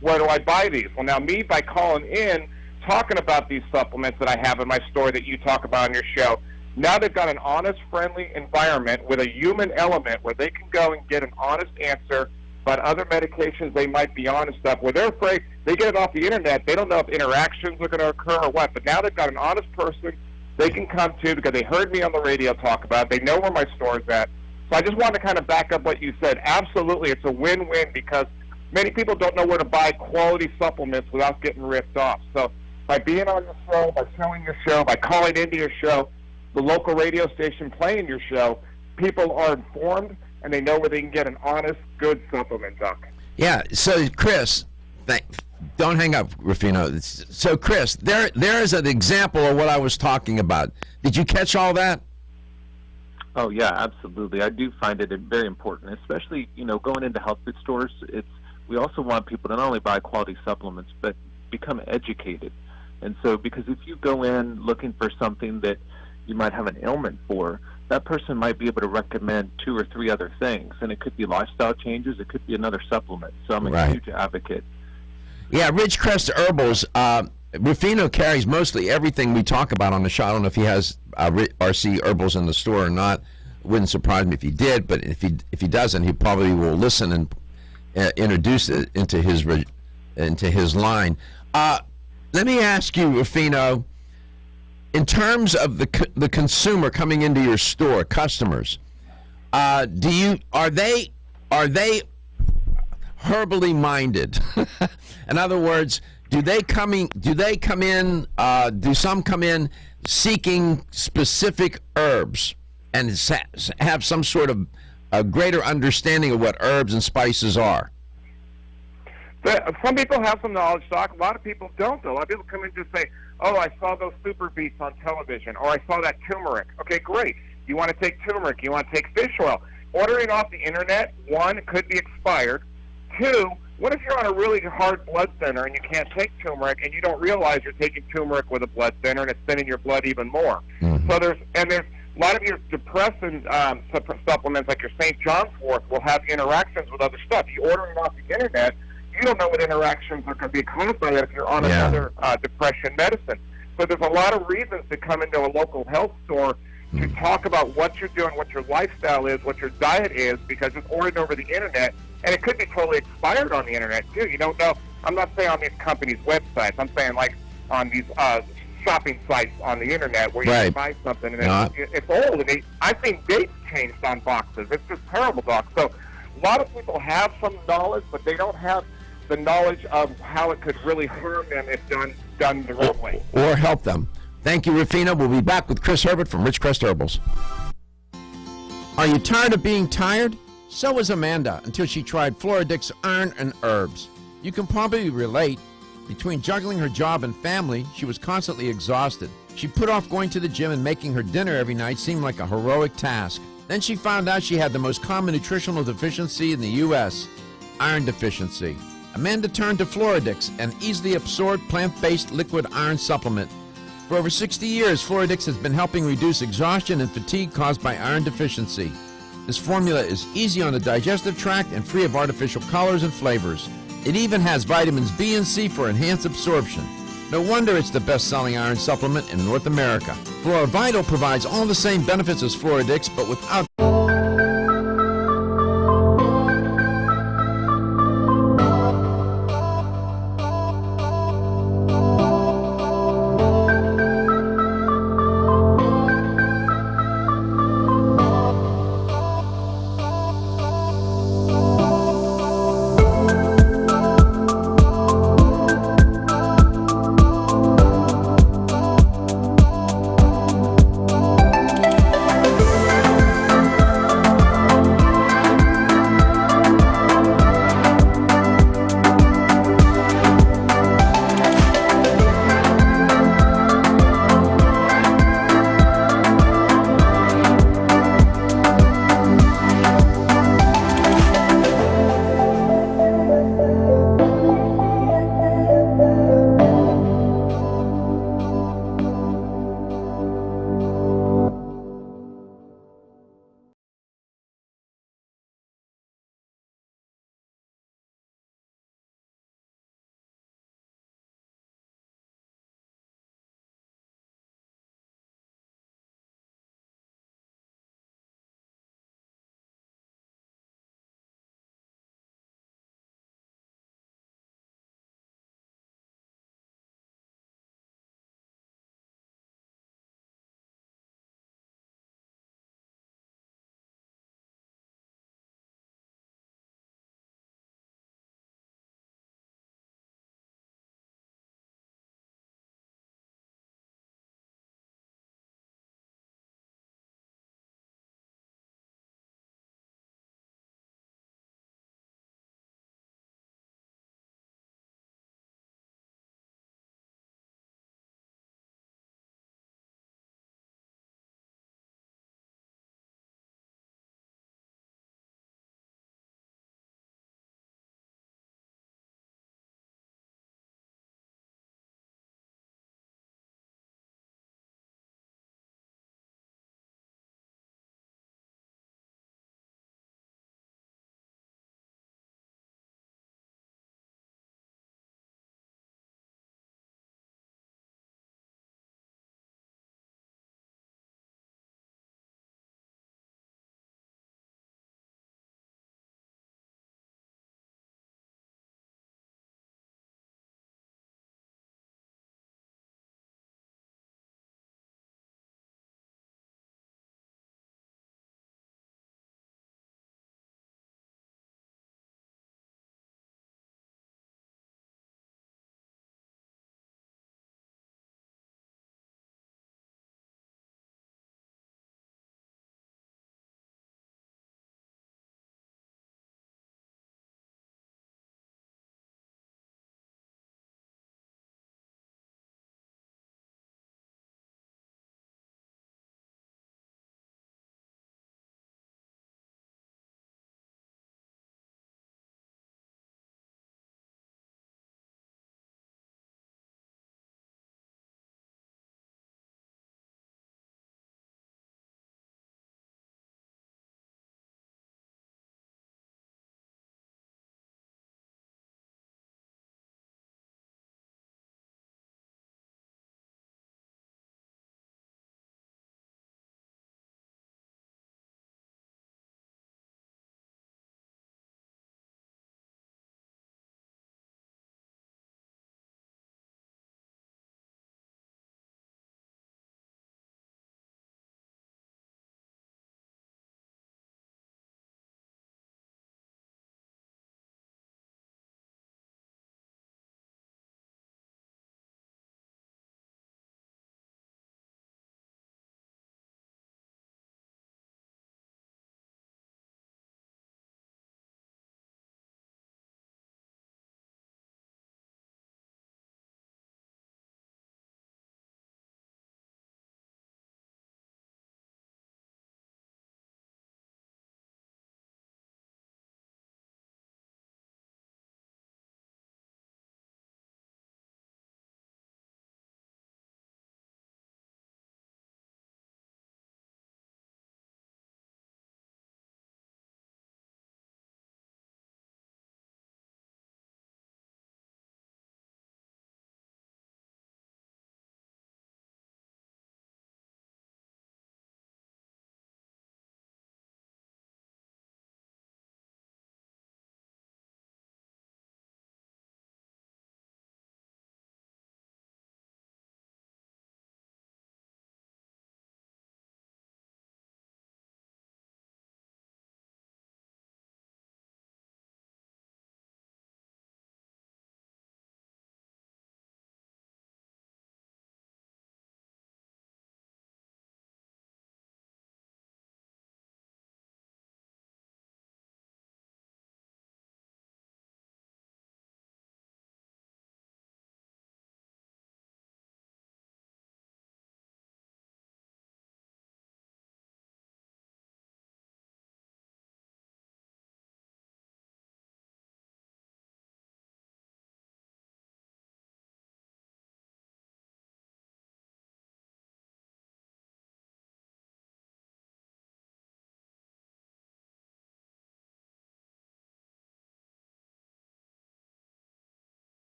where do I buy these? Well, now me, by calling in, talking about these supplements that I have in my store that you talk about on your show, now they've got an honest, friendly environment with a human element where they can go and get an honest answer about other medications they might be on and stuff, where they're afraid they get it off the internet. They don't know if interactions are going to occur or what, but now they've got an honest person they can come to because they heard me on the radio talk about it. They know where my store is at. So I just wanted to kind of back up what you said. Absolutely, it's a win-win because many people don't know where to buy quality supplements without getting ripped off. So by being on your show, by showing your show, by calling into your show, the local radio station playing your show, people are informed and they know where they can get an honest, good supplement, Doc. Yeah, so Chris, don't hang up, Rufino. So Chris, there is an example of what I was talking about. Did you catch all that? Oh, yeah, absolutely. I do find it very important, especially, going into health food stores. We also want people to not only buy quality supplements, but become educated. And so, because if you go in looking for something that you might have an ailment for, that person might be able to recommend 2 or 3 other things. And it could be lifestyle changes. It could be another supplement. So I'm a huge advocate. Yeah, Ridgecrest Herbals. Rufino carries mostly everything we talk about on the show. I don't know if he has RC Herbals in the store or not. It wouldn't surprise me if he did, but if he doesn't, he probably will listen and introduce it into his line. Let me ask you, Rufino, in terms of the consumer coming into your store, customers, are they herbally minded? In other words, do some come in seeking specific herbs and have some sort of a greater understanding of what herbs and spices are? Some people have some knowledge, Doc. A lot of people don't, though. A lot of people come in and just say, oh, I saw those super beets on television, or I saw that turmeric. Okay, great. You want to take turmeric. You want to take fish oil. Ordering off the internet, 1, it could be expired. 2, what if you're on a really hard blood thinner and you can't take turmeric and you don't realize you're taking turmeric with a blood thinner and it's thinning your blood even more? Mm-hmm. So there's a lot of your depressant supplements like your St. John's wort will have interactions with other stuff. You order it off the internet, you don't know what interactions are going to be caused by that if you're on another depression medicine. So there's a lot of reasons to come into a local health store to talk about what you're doing, what your lifestyle is, what your diet is, because it's ordered over the internet, and it could be totally expired on the internet, too. You don't know. I'm not saying on these companies' websites. I'm saying, like, on these shopping sites on the internet where you can buy something, and it's old. And I've seen dates changed on boxes. It's just terrible, Doc. So A lot of people have some knowledge, but they don't have the knowledge of how it could really harm them if done the wrong way. Or help them. Thank you, Rufina. We'll be back with Chris Herbert from Ridgecrest Herbals. Are you tired of being tired? So was Amanda until she tried Floradix Iron and Herbs. You can probably relate. Between juggling her job and family, she was constantly exhausted. She put off going to the gym, and making her dinner every night seemed like a heroic task. Then she found out she had the most common nutritional deficiency in the U.S., iron deficiency. Amanda turned to Floradix, an easily absorbed plant-based liquid iron supplement. For over 60 years, Floradix has been helping reduce exhaustion and fatigue caused by iron deficiency. This formula is easy on the digestive tract and free of artificial colors and flavors. It even has vitamins B and C for enhanced absorption. No wonder it's the best-selling iron supplement in North America. FloraVital provides all the same benefits as Floradix, but without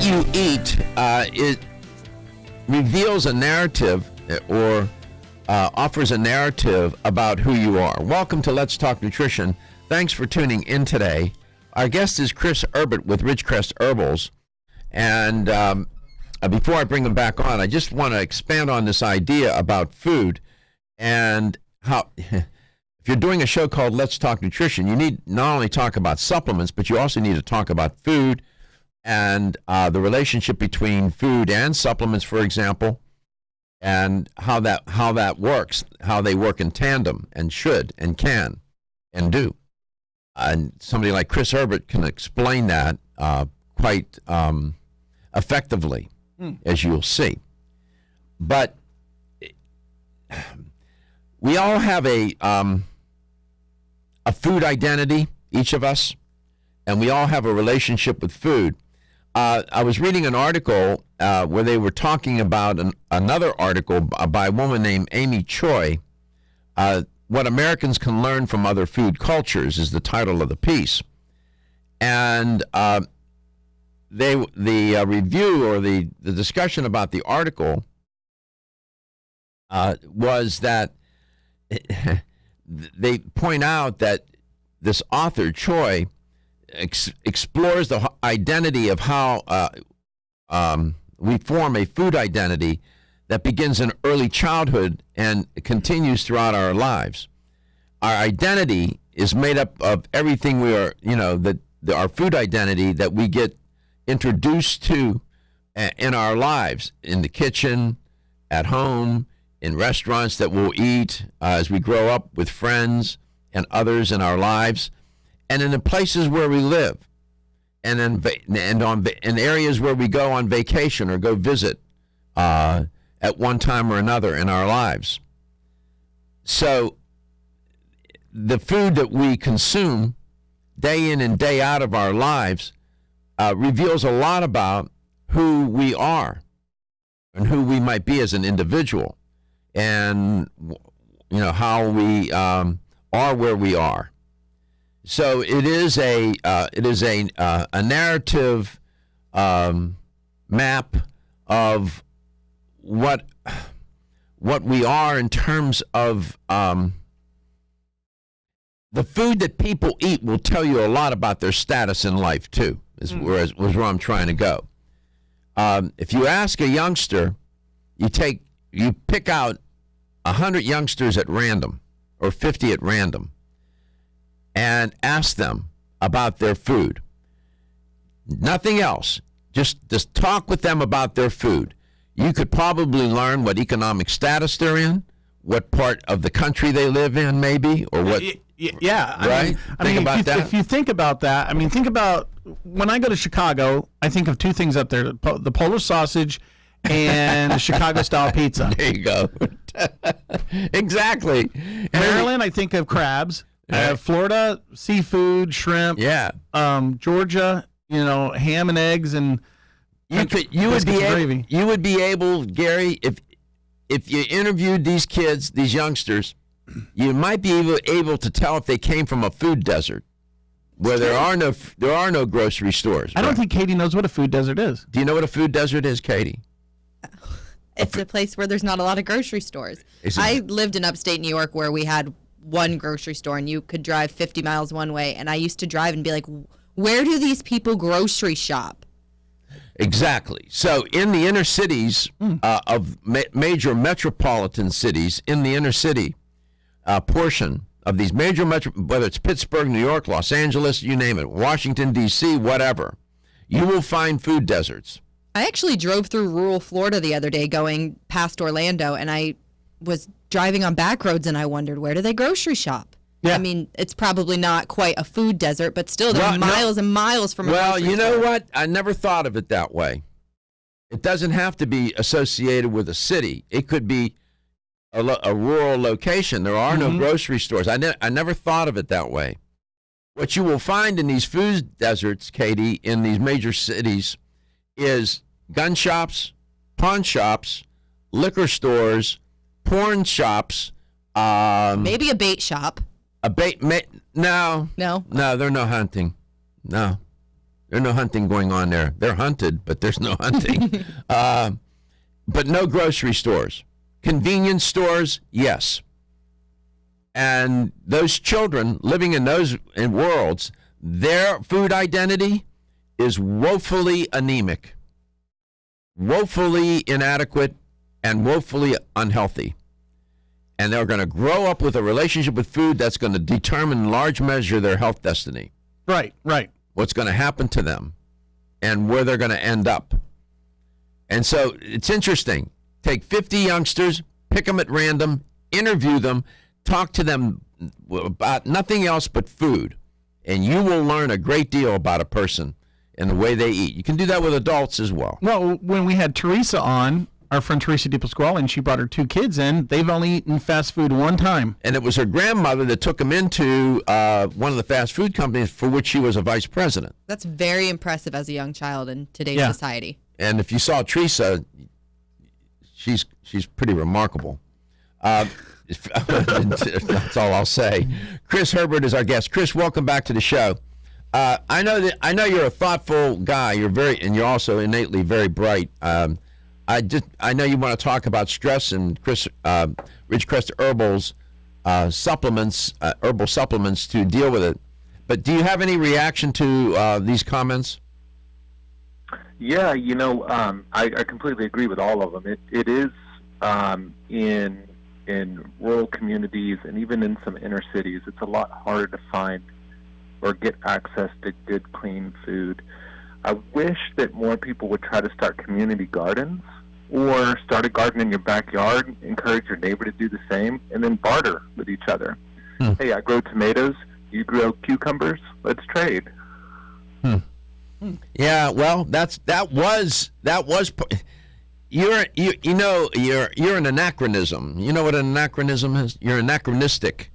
what you eat, it reveals a narrative or offers a narrative about who you are. Welcome to Let's Talk Nutrition. Thanks for tuning in today. Our guest is Chris Herbert with Ridgecrest Herbals. And before I bring him back on, I just want to expand on this idea about food and how, if you're doing a show called Let's Talk Nutrition, you need not only talk about supplements, but you also need to talk about food and the relationship between food and supplements, for example, and how that works, how they work in tandem and should and can and do. And somebody like Chris Herbert can explain that quite effectively, as you'll see. But we all have a food identity, each of us, and we all have a relationship with food. I was reading an article where they were talking about another article by a woman named Amy Choi. What Americans can learn from other food cultures is the title of the piece. And the review or the discussion about the article was that they point out that this author, Choi, explores the identity of how we form a food identity that begins in early childhood and continues throughout our lives. Our identity is made up of everything we are, our food identity that we get introduced to in our lives, in the kitchen, at home, in restaurants that we'll eat as we grow up with friends and others in our lives, and in the places where we live, and in areas where we go on vacation or go visit at one time or another in our lives. So the food that we consume day in and day out of our lives reveals a lot about who we are and who we might be as an individual, and how we are where we are. So it is a narrative map of what we are in terms of the food that people eat will tell you a lot about their status in life too. Was where I'm trying to go. If you ask a youngster, you pick out 100 youngsters at random or 50 at random, and ask them about their food. Nothing else. Just talk with them about their food. You could probably learn what economic status they're in, what part of the country they live in, maybe, or what. Yeah, right. Think about that. If you think about that, think about when I go to Chicago, I think of two things up there: the Polish sausage and the Chicago-style pizza. There you go. Exactly. Maryland, I think of crabs. Florida, seafood, shrimp. Yeah. Georgia, ham and eggs and you would be able, Gary, if you interviewed these kids, these youngsters, you might be able to tell if they came from a food desert where there are no grocery stores. I don't think Katie knows what a food desert is. Do you know what a food desert is, Katie? It's a place where there's not a lot of grocery stores. I lived in upstate New York where we had one grocery store, and you could drive 50 miles one way, and I used to drive and be like, where do these people grocery shop? Exactly. So in the inner cities of major metropolitan cities, in the inner city portion of these major whether it's Pittsburgh, New York, Los Angeles, you name it, Washington, D.C., whatever, you will find food deserts. I actually drove through rural Florida the other day going past Orlando, and I was driving on back roads, and I wondered, where do they grocery shop? Yeah. It's probably not quite a food desert, but still they're miles and miles from a grocery store. Well, you know what? I never thought of it that way. It doesn't have to be associated with a city. It could be a rural location. There are no grocery stores. I never thought of it that way. What you will find in these food deserts, Katie, in these major cities, is gun shops, pawn shops, liquor stores, porn shops. Maybe a bait shop. No, they're no hunting. No, There's no hunting going on there. They're hunted, but there's no hunting. But no grocery stores. Convenience stores, yes. And those children living in those worlds, their food identity is woefully anemic, woefully inadequate, and woefully unhealthy. And they're going to grow up with a relationship with food that's going to determine in large measure their health destiny. Right. What's going to happen to them and where they're going to end up. And so it's interesting. Take 50 youngsters, pick them at random, interview them, talk to them about nothing else but food, and you will learn a great deal about a person and the way they eat. You can do that with adults as well. Well, when we had Teresa on, our friend Teresa DiPasquale, and she brought her 2 kids in, they've only eaten fast food one time. And it was her grandmother that took them into one of the fast food companies for which she was a vice president. That's very impressive as a young child in today's society. And if you saw Teresa, she's pretty remarkable. That's all I'll say. Chris Herbert is our guest. Chris, welcome back to the show. I know you're a thoughtful guy. And you're also innately very bright. I know you want to talk about stress and Ridgecrest Herbals supplements, herbal supplements to deal with it. But do you have any reaction to these comments? Yeah, I completely agree with all of them. It is in rural communities and even in some inner cities, it's a lot harder to find or get access to good, clean food. I wish that more people would try to start community gardens or start a garden in your backyard, encourage your neighbor to do the same, and then barter with each other. Hey, I grow tomatoes, you grow cucumbers, let's trade. Yeah, well, that was you're an anachronism. You know what an anachronism is? You're anachronistic.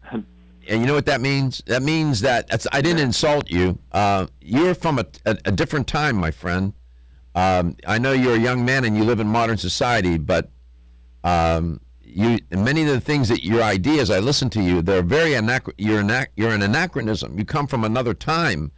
And you know what that means? That means that I didn't insult you. You're from a different time, my friend. I know you're a young man and you live in modern society, but many of the things that your ideas, I listen to you, they're very you're an anachronism. You come from another time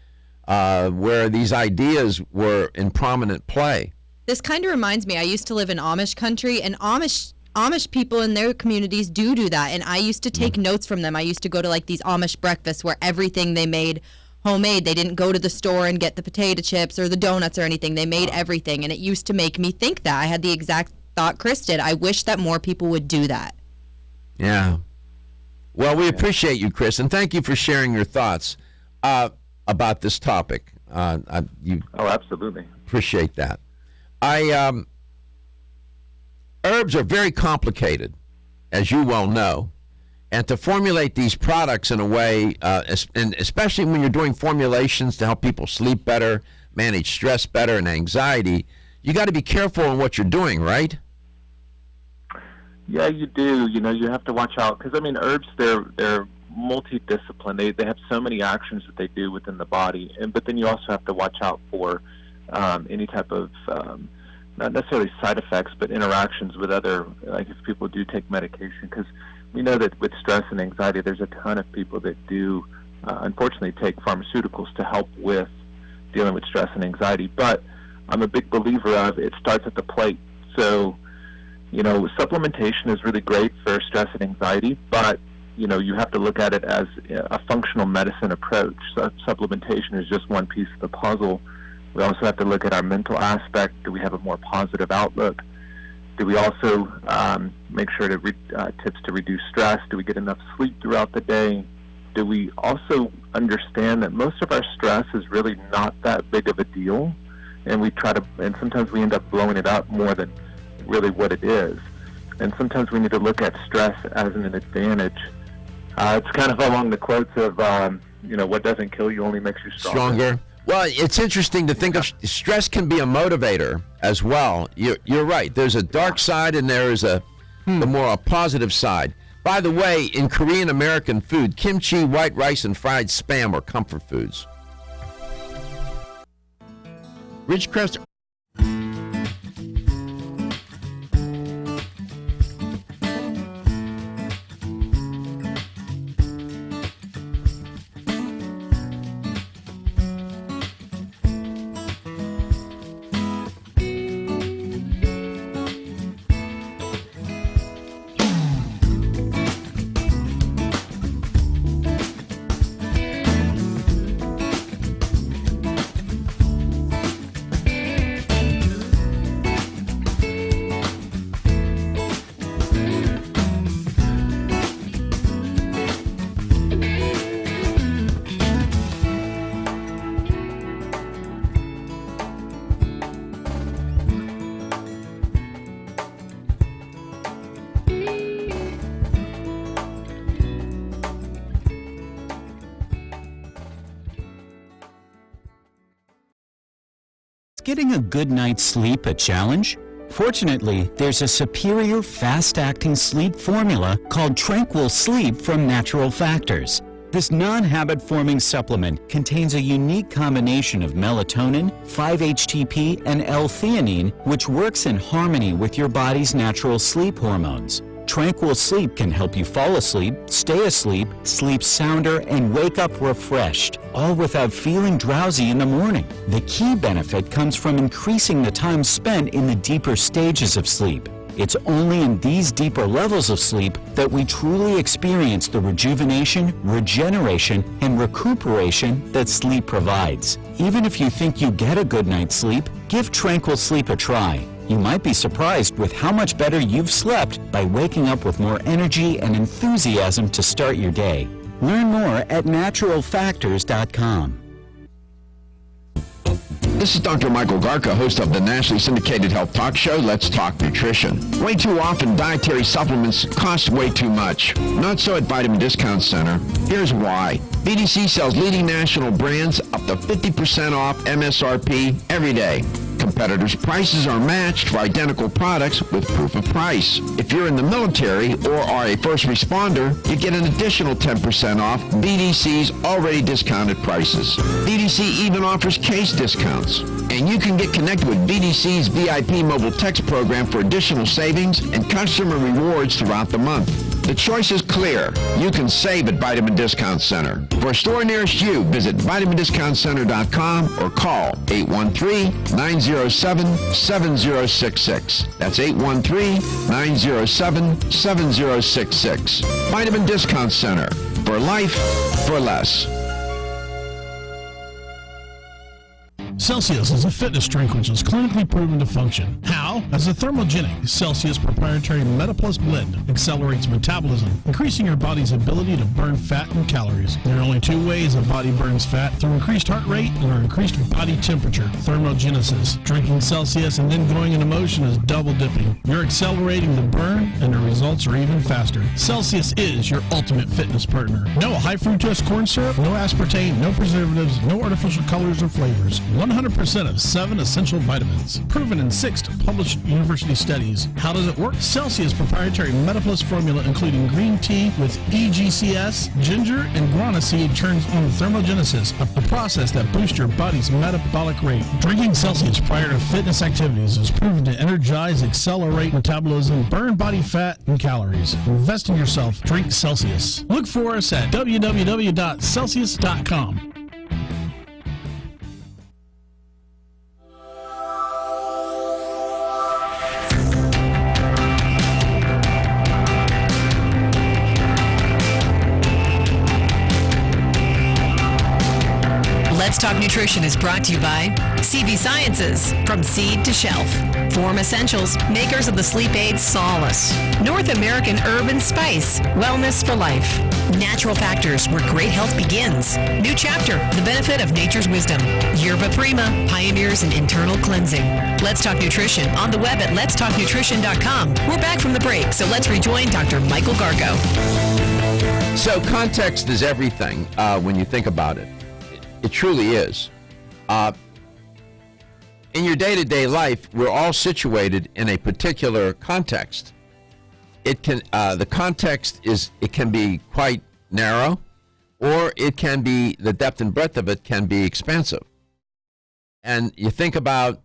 where these ideas were in prominent play. This kind of reminds me, I used to live in Amish country, and Amish people in their communities do that, and I used to take notes from them. I used to go to like these Amish breakfasts where everything they made homemade. They didn't go to the store and get the potato chips or the donuts or anything. They made everything, and it used to make me think that. I had the exact thought Chris did. I wish that more people would do that. Yeah. Well, we appreciate you, Chris, and thank you for sharing your thoughts about this topic. Absolutely. Appreciate that. Herbs are very complicated, as you well know, and to formulate these products in a way, and especially when you're doing formulations to help people sleep better, manage stress better and anxiety, you got to be careful in what you're doing, right? Yeah, you do. You have to watch out because herbs they're multidisciplinary. They have so many actions that they do within the body, but then you also have to watch out for any type of not necessarily side effects, but interactions with other, like if people do take medication, because we know that with stress and anxiety, there's a ton of people that do, unfortunately, take pharmaceuticals to help with dealing with stress and anxiety. But I'm a big believer of it starts at the plate. So, supplementation is really great for stress and anxiety, but you have to look at it as a functional medicine approach. So supplementation is just one piece of the puzzle. We also have to look at our mental aspect. Do we have a more positive outlook? Do we also make sure to tips to reduce stress? Do we get enough sleep throughout the day? Do we also understand that most of our stress is really not that big of a deal, and and sometimes we end up blowing it up more than really what it is. And sometimes we need to look at stress as an advantage. It's kind of along the quotes of, what doesn't kill you only makes you stronger. Well, it's interesting to think of stress can be a motivator as well. You're right. There's a dark side and there is a positive side. By the way, in Korean American food, kimchi, white rice, and fried spam are comfort foods. Ridgecrest. Getting a good night's sleep a challenge? Fortunately, there's a superior fast-acting sleep formula called Tranquil Sleep from Natural Factors. This non-habit-forming supplement contains a unique combination of melatonin, 5-HTP, and L-theanine, which works in harmony with your body's natural sleep hormones. Tranquil Sleep can help you fall asleep, stay asleep, sleep sounder, and wake up refreshed, all without feeling drowsy in the morning. The key benefit comes from increasing the time spent in the deeper stages of sleep. It's only in these deeper levels of sleep that we truly experience the rejuvenation, regeneration, and recuperation that sleep provides. Even if you think you get a good night's sleep, give Tranquil Sleep a try. You might be surprised with how much better you've slept by waking up with more energy and enthusiasm to start your day. Learn more at naturalfactors.com. This is Dr. Michael Garka, host of the nationally syndicated health talk show, Let's Talk Nutrition. Way too often, dietary supplements cost way too much. Not so at Vitamin Discount Center. Here's why. BDC sells leading national brands up to 50% off MSRP every day. Competitors' prices are matched for identical products with proof of price. If you're in the military or are a first responder, you get an additional 10% off BDC's already discounted prices. BDC even offers case discounts. And you can get connected with BDC's VIP mobile text program for additional savings and customer rewards throughout the month. The choice is clear. You can save at Vitamin Discount Center. For a store nearest you, visit vitamindiscountcenter.com or call 813-907-7066. That's 813-907-7066. Vitamin Discount Center. For life, for less. Celsius is a fitness drink which is clinically proven to function. How? As a thermogenic, Celsius proprietary MetaPlus blend accelerates metabolism, increasing your body's ability to burn fat and calories. There are only two ways a body burns fat, through increased heart rate or increased body temperature, thermogenesis. Drinking Celsius and then going into motion is double dipping. You're accelerating the burn and the results are even faster. Celsius is your ultimate fitness partner. No high fructose corn syrup, no aspartame, no preservatives, no artificial colors or flavors. 100% of 7 essential vitamins. Proven in 6 published university studies. How does it work? Celsius proprietary MetaPlus formula, including green tea with EGCS, ginger, and guarana seed, turns on thermogenesis, a process that boosts your body's metabolic rate. Drinking Celsius prior to fitness activities is proven to energize, accelerate metabolism, burn body fat and calories. Invest in yourself. Drink Celsius. Look for us at www.celsius.com. Let's Talk Nutrition is brought to you by CV Sciences, from seed to shelf. Form Essentials, makers of the sleep aid Solace. North American Herb and Spice, wellness for life. Natural Factors, where great health begins. New chapter, the benefit of nature's wisdom. Yerba Prima, pioneers in internal cleansing. Let's Talk Nutrition, on the web at letstalknutrition.com. We're back from the break, so let's rejoin Dr. Michael Garko. So context is everything when you think about it. It truly is. In your day-to-day life, we're all situated in a particular context. It can the context is, it can be quite narrow, or it can be, the depth and breadth of it can be expansive. And you think about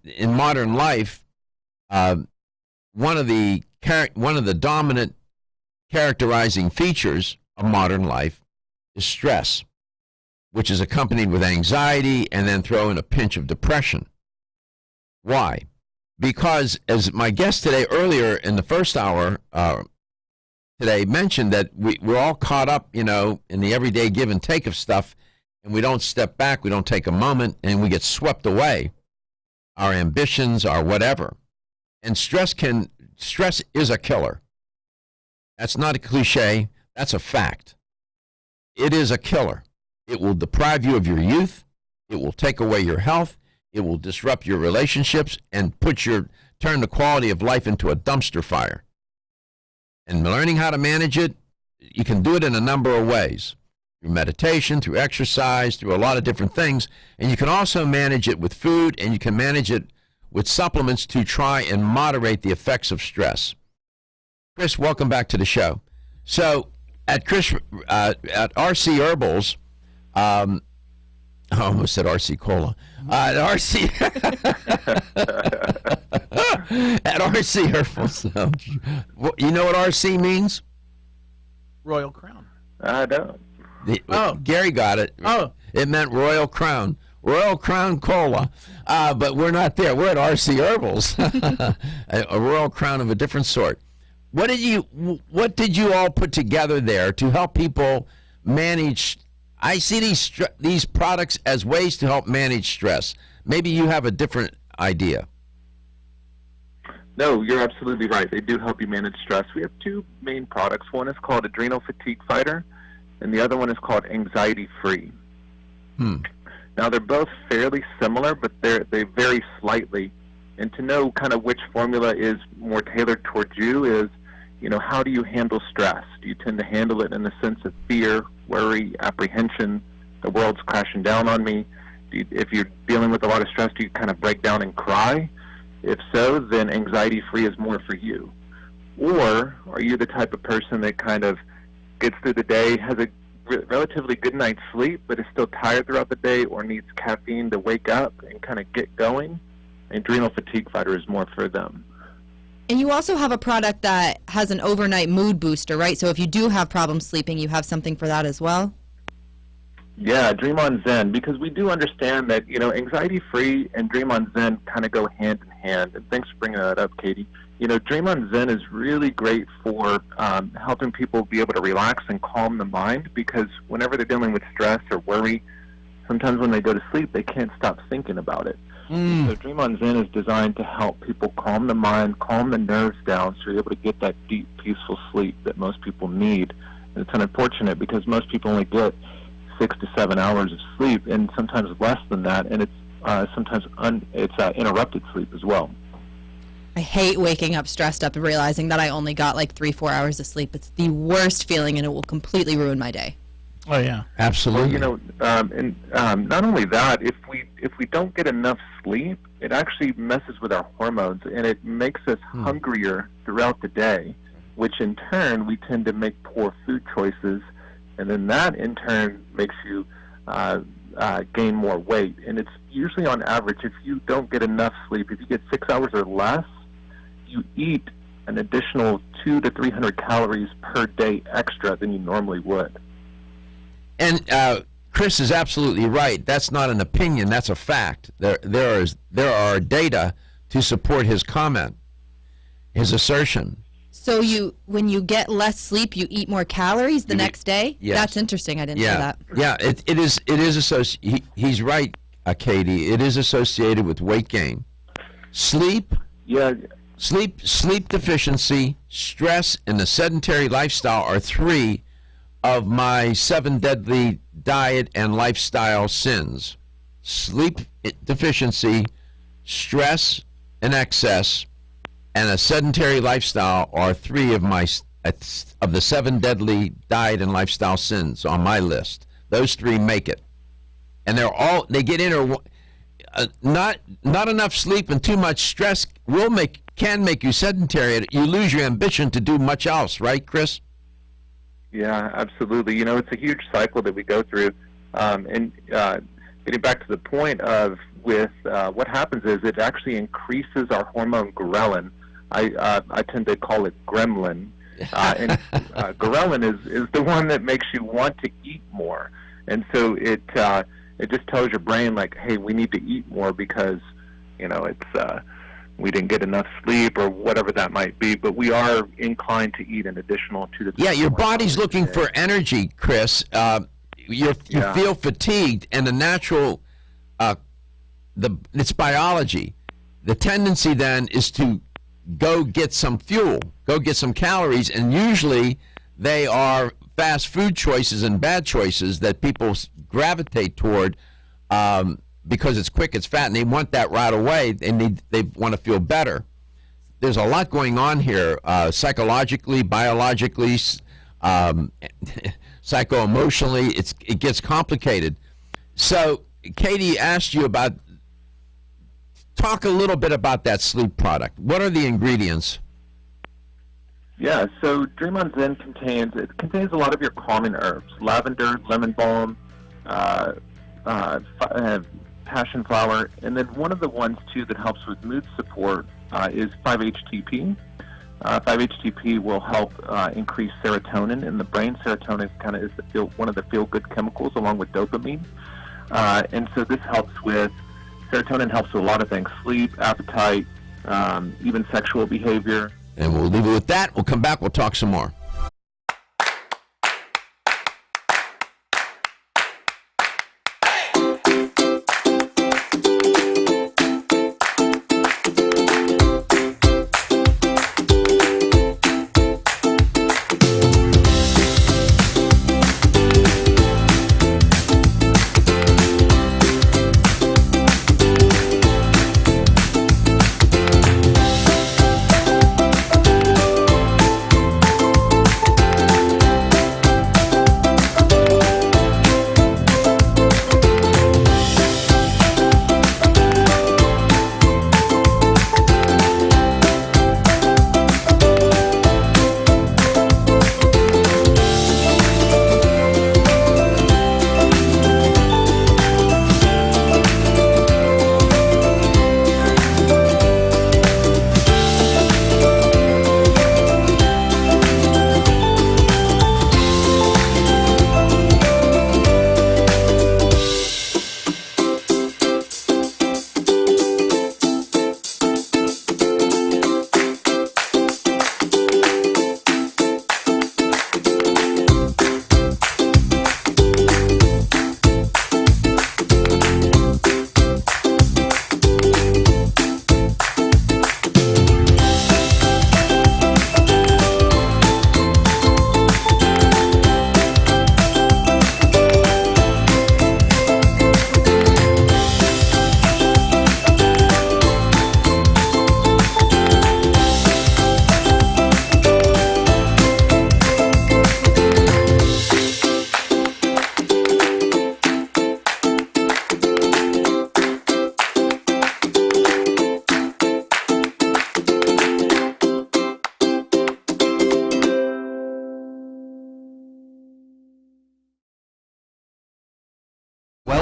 in modern life, one of the dominant characterizing features of modern life is stress, which is accompanied with anxiety, and then throw in a pinch of depression. Why? Because, as my guest today earlier in the first hour today mentioned, that we're all caught up, in the everyday give and take of stuff, and we don't step back, we don't take a moment, and we get swept away. Our ambitions, our whatever. And stress is a killer. That's not a cliche, that's a fact. It is a killer. It will deprive you of your youth. It will take away your health. It will disrupt your relationships and turn the quality of life into a dumpster fire. And learning how to manage it, you can do it in a number of ways. through meditation, through exercise, through a lot of different things. And you can also manage it with food, and you can manage it with supplements to try and moderate the effects of stress. Chris, welcome back to the show. So at RC Herbals, I almost said RC Cola. At RC Herbals, you know what RC means? Royal Crown. I don't. Gary got it. Oh. It meant Royal Crown. Royal Crown Cola. But we're not there. We're at RC Herbals. A Royal Crown of a different sort. What did you all put together there to help people manage? I see these products as ways to help manage stress. Maybe you have a different idea. No, you're absolutely right. They do help you manage stress. We have two main products. One is called Adrenal Fatigue Fighter, and the other one is called Anxiety Free. Now, they're both fairly similar, but they vary slightly. And to know kind of which formula is more tailored towards you is, how do you handle stress? Do you tend to handle it in the sense of fear, worry, apprehension, the world's crashing down on me? If you're dealing with a lot of stress, do you kind of break down and cry? If so, then Anxiety Free is more for you. Or are you the type of person that kind of gets through the day, has a relatively good night's sleep, but is still tired throughout the day or needs caffeine to wake up and kind of get going? Adrenal Fatigue Fighter is more for them. And you also have a product that has an overnight mood booster, right? So if you do have problems sleeping, you have something for that as well? Yeah, Dream on Zen, because we do understand that, Anxiety Free and Dream on Zen kind of go hand in hand. And thanks for bringing that up, Katie. Dream on Zen is really great for helping people be able to relax and calm the mind, because whenever they're dealing with stress or worry, sometimes when they go to sleep, they can't stop thinking about it. So Dream on Zen is designed to help people calm the mind, calm the nerves down, so you're able to get that deep, peaceful sleep that most people need. And it's unfortunate because most people only get 6 to 7 hours of sleep, and sometimes less than that, and it's sometimes interrupted sleep as well. I hate waking up stressed up and realizing that I only got like 3-4 hours of sleep. It's the worst feeling, and it will completely ruin my day. Oh yeah, absolutely. Well, and not only that, if we don't get enough sleep, it actually messes with our hormones, and it makes us hungrier throughout the day, which in turn we tend to make poor food choices, and then that in turn makes you gain more weight. And it's usually on average, if you don't get enough sleep, if you get 6 hours or less, you eat an additional 200 to 300 calories per day extra than you normally would. And Chris is absolutely right. That's not an opinion. That's a fact. There are data to support his comment, his assertion. So when you get less sleep, you eat more calories the next day? Yes. That's interesting. I didn't know that. Yeah, it is associated. He's right, Katie. It is associated with weight gain. Sleep deficiency, stress, and the sedentary lifestyle are 3 of my 7 deadly diet and lifestyle sins. Sleep deficiency, stress and excess, and a sedentary lifestyle are 3 of the 7 deadly diet and lifestyle sins on my list. Those 3 make it, and they get in. Not enough sleep and too much stress can make you sedentary. You lose your ambition to do much else, right, Chris? Yeah, absolutely. It's a huge cycle that we go through. And getting back to the point of what happens is it actually increases our hormone ghrelin. I tend to call it gremlin. And ghrelin is the one that makes you want to eat more. And so it just tells your brain, like, hey, we need to eat more because, it's we didn't get enough sleep or whatever that might be, but we are inclined to eat an additional 2 to 3. Yeah, your body's looking for energy, Chris. You feel fatigued, and the natural, it's biology. The tendency then is to go get some fuel, go get some calories, and usually they are fast food choices and bad choices that people gravitate toward because it's quick, it's fat, and they want that right away, and they want to feel better. There's a lot going on here, psychologically, biologically, psycho-emotionally. It gets complicated. So Katie asked you about, talk a little bit about that sleep product. What are the ingredients? Yeah, so Dream On Zen contains a lot of your calming herbs: lavender, lemon balm, passion flower, and then one of the ones too that helps with mood support is 5-HTP. 5-HTP will help increase serotonin in the brain. Serotonin is one of the feel-good chemicals along with dopamine, and so this helps with serotonin. Helps with a lot of things: sleep, appetite, even sexual behavior. And we'll leave it with that. We'll come back. We'll talk some more.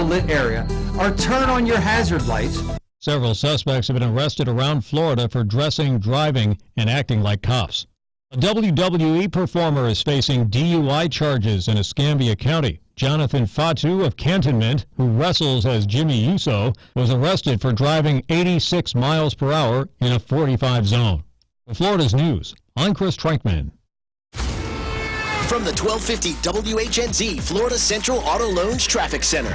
well-lit area, or turn on your hazard lights. Several suspects have been arrested around Florida for dressing, driving, and acting like cops. A WWE performer is facing DUI charges in Escambia County. Jonathan Fatu of Cantonment, who wrestles as Jimmy Uso, was arrested for driving 86 miles per hour in a 45 zone. For Florida's News, I'm Chris Trankman. From the 1250 WHNZ Florida Central Auto Loans Traffic Center.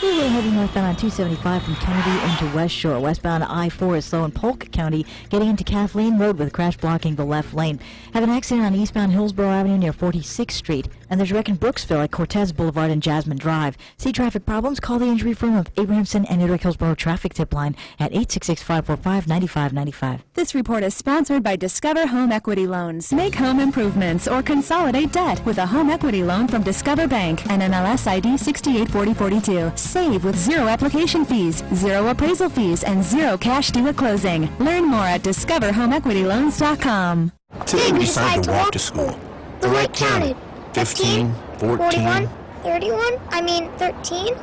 We are heading northbound on 275 from Kennedy into West Shore. Westbound I-4 is slow in Polk County, getting into Kathleen Road with a crash blocking the left lane. Have an accident on eastbound Hillsborough Avenue near 46th Street. And there's a wreck in Brooksville at Cortez Boulevard and Jasmine Drive. See traffic problems? Call the injury firm of Abrahamson and Edric Hillsborough Traffic Tip Line at 866-545-9595. This report is sponsored by Discover Home Equity Loans. Make home improvements or consolidate debt with a home equity loan from Discover Bank and NMLS ID 684042. Save with zero application fees, zero appraisal fees, and zero cash due at closing. Learn more at discoverhomeequityloans.com. Today we decided to walk to school. The right counted. 15, 14, 31, 13.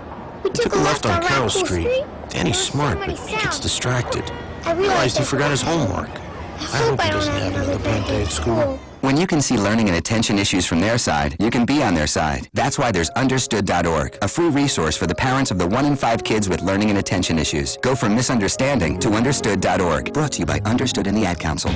We took a left on Carroll Street. Danny's smart, but he gets distracted. I realized he forgot his homework. I hope he doesn't have another bad day at school. When you can see learning and attention issues from their side, you can be on their side. That's why there's Understood.org, a free resource for the parents of the 1 in 5 kids with learning and attention issues. Go from misunderstanding to Understood.org. Brought to you by Understood and the Ad Council.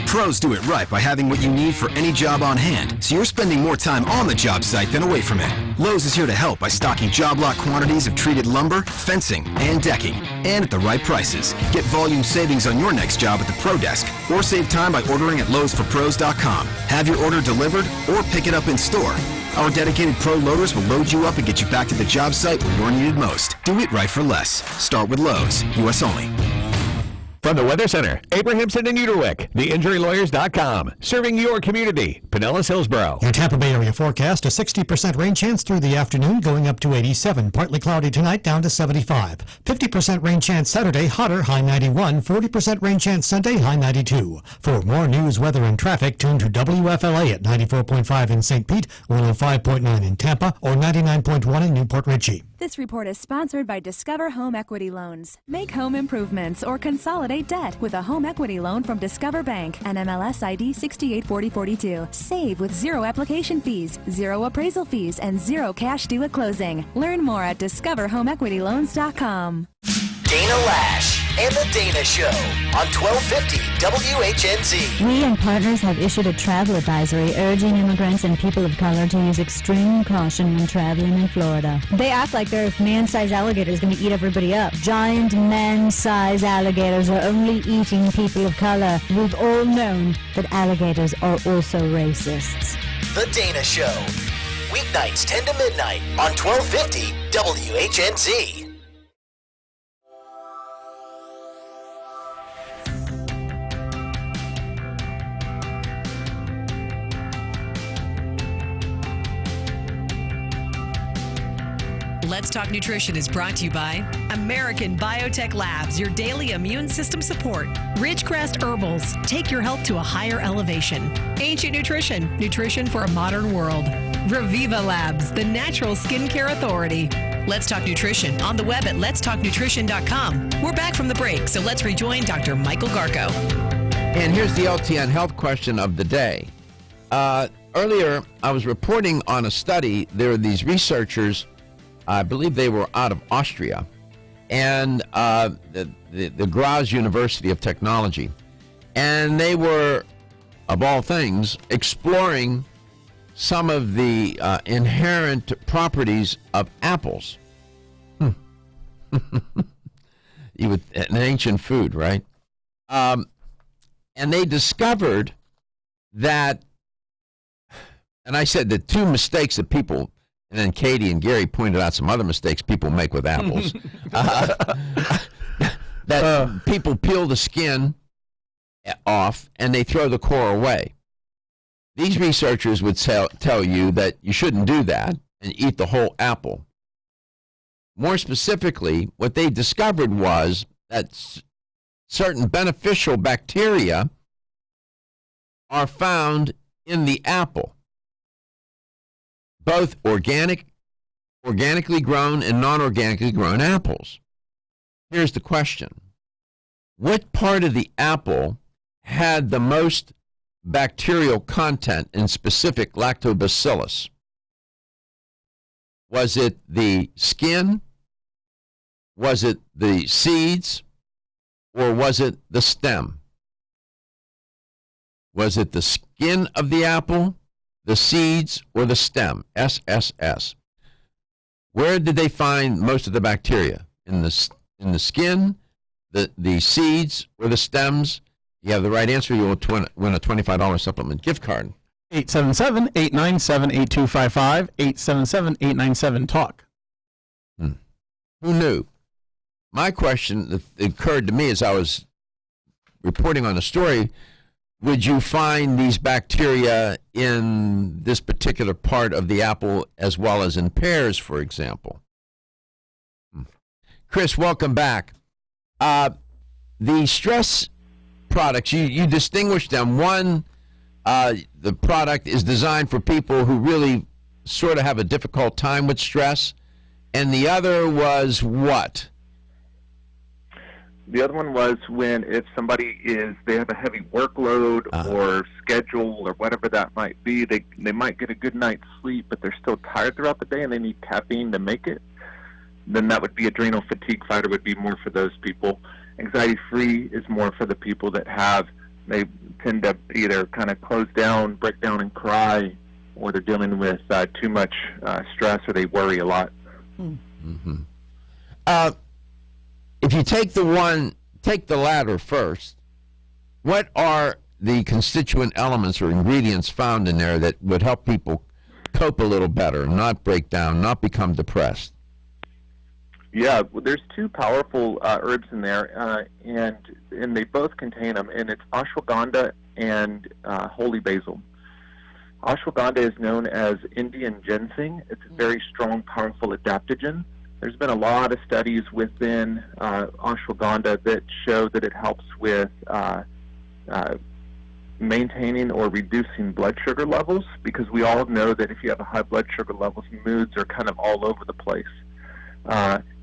Pros do it right by having what you need for any job on hand, so you're spending more time on the job site than away from it. Lowe's is here to help by stocking job lot quantities of treated lumber, fencing, and decking, and at the right prices. Get volume savings on your next job at the Pro Desk, or save time by ordering at Lowe'sForPros.com. Have your order delivered, or pick it up in store. Our dedicated pro loaders will load you up and get you back to the job site where you're needed most. Do it right for less. Start with Lowe's, U.S. only. From the Weather Center, Abrahamson and Uterwick, theinjurylawyers.com, serving your community, Pinellas Hillsborough. Your Tampa Bay area forecast, a 60% rain chance through the afternoon, going up to 87. Partly cloudy tonight, down to 75. 50% rain chance Saturday, hotter, high 91. 40% rain chance Sunday, high 92. For more news, weather, and traffic, tune to WFLA at 94.5 in St. Pete, 105.9 in Tampa, or 99.1 in Newport Richey. This report is sponsored by Discover Home Equity Loans. Make home improvements or consolidate debt with a home equity loan from Discover Bank, NMLS ID 684042. Save with zero application fees, zero appraisal fees, and zero cash due at closing. Learn more at discoverhomeequityloans.com. Dana Lash and the Dana Show on 1250 WHNZ. We and partners have issued a travel advisory urging immigrants and people of color to use extreme caution when traveling in Florida. They act like they're man-sized alligators going to eat everybody up. Giant man-sized alligators are only eating people of color. We've all known that alligators are also racists. The Dana Show. Weeknights 10 to midnight on 1250 WHNZ. Let's Talk Nutrition is brought to you by American Biotech Labs, your daily immune system support. Ridgecrest Herbals, take your health to a higher elevation. Ancient Nutrition, nutrition for a modern world. Reviva Labs, the natural skincare authority. Let's Talk Nutrition on the web at letstalknutrition.com. We're back from the break, so let's rejoin Dr. Michael Garko. And here's the LTN health question of the day. Earlier, I was reporting on a study. There are these researchers, I believe they were out of Austria, and the Graz University of Technology. And they were, of all things, exploring some of the inherent properties of apples. An ancient food, right? And they discovered that, and I said the two mistakes that people, and then Katie and Gary pointed out some other mistakes people make with apples. That people peel the skin off and they throw the core away. These researchers would tell you that you shouldn't do that and eat the whole apple. More specifically, what they discovered was that certain beneficial bacteria are found in the apple. Both organically grown and non-organically grown apples. Here's the question. What part of the apple had the most bacterial content, in specific lactobacillus? Was it the skin? Was it the seeds? Or was it the stem? Was it the skin of the apple, the seeds, or the stem? SSS. Where did they find most of the bacteria? In the skin, the seeds, or the stems? You have the right answer, you will win a $25 supplement gift card. 877-897-8255, 877-897-TALK. Who knew? My question that occurred to me as I was reporting on the story, would you find these bacteria in this particular part of the apple as well as in pears, for example? Chris, welcome back. The stress products, you distinguish them. One, the product is designed for people who really sort of have a difficult time with stress, and the other was what? The other one was if somebody they have a heavy workload or schedule or whatever that might be, they might get a good night's sleep, but they're still tired throughout the day and they need caffeine to make it. Then that would be adrenal fatigue fighter, would be more for those people. Anxiety free is more for the people that they tend to either kind of close down, break down and cry, or they're dealing with too much stress, or they worry a lot. Mm-hmm. If you take the latter first, what are the constituent elements or ingredients found in there that would help people cope a little better, not break down, not become depressed? Yeah, well, there's two powerful herbs in there, and they both contain them, and it's ashwagandha and holy basil. Ashwagandha is known as Indian ginseng. It's a very strong, powerful adaptogen. There's been a lot of studies within ashwagandha that show that it helps with maintaining or reducing blood sugar levels, because we all know that if you have a high blood sugar levels, moods are kind of all over the place.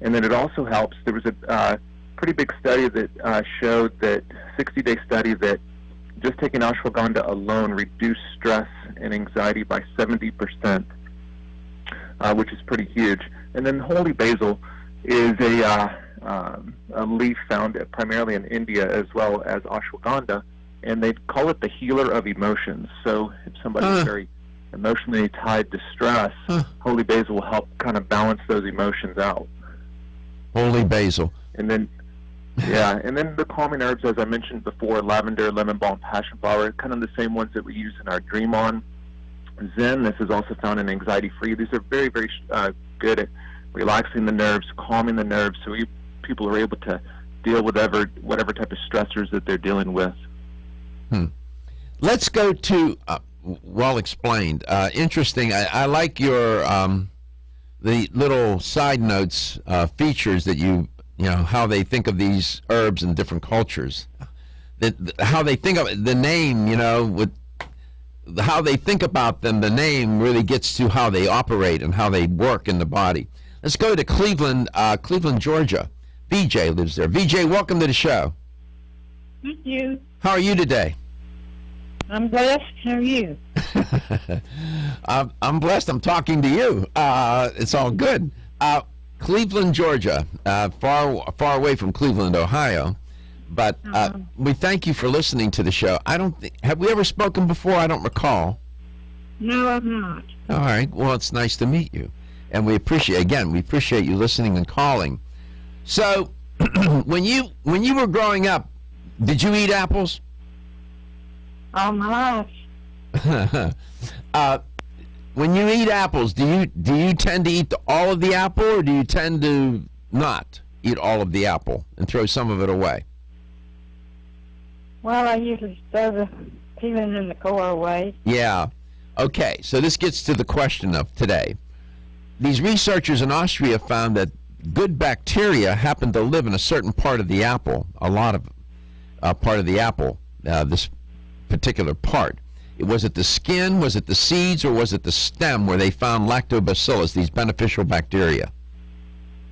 And then it also helps. There was a pretty big study that showed that 60-day study that just taking ashwagandha alone reduced stress and anxiety by 70%, which is pretty huge. And then holy basil is a leaf found primarily in India as well as ashwagandha, and they call it the healer of emotions. So if somebody's very emotionally tied to stress, holy basil will help kind of balance those emotions out. Holy basil. And then, yeah, and then the calming herbs, as I mentioned before, lavender, lemon balm, passion flower, kind of the same ones that we use in our Dream On. Zen, this is also found in Anxiety Free. These are very, very good at relaxing the nerves, calming the nerves, so people are able to deal with whatever type of stressors that they're dealing with. Let's go to well explained. Interesting. I like your the little side notes, features that you know how they think of these herbs in different cultures. How they think of the name, you know, with how they think about them. The name really gets to how they operate and how they work in the body. Let's go to Cleveland, Georgia. VJ lives there. VJ, welcome to the show. Thank you. How are you today? I'm blessed. How are you? I'm blessed. I'm talking to you. It's all good. Cleveland, Georgia, far away from Cleveland, Ohio. But we thank you for listening to the show. Have we ever spoken before? I don't recall. No, I've not. All right. Well, it's nice to meet you, and we appreciate you listening and calling. So, when you were growing up, did you eat apples? All my life. When you eat apples, do you tend to eat all of the apple, or do you tend to not eat all of the apple and throw some of it away? Well, I usually throw the peeling and the core away. Yeah. Okay, so this gets to the question of today. These researchers in Austria found that good bacteria happen to live in a certain part of the apple, a lot of part of the apple, this particular part. Was it the skin, was it the seeds, or was it the stem where they found lactobacillus, these beneficial bacteria?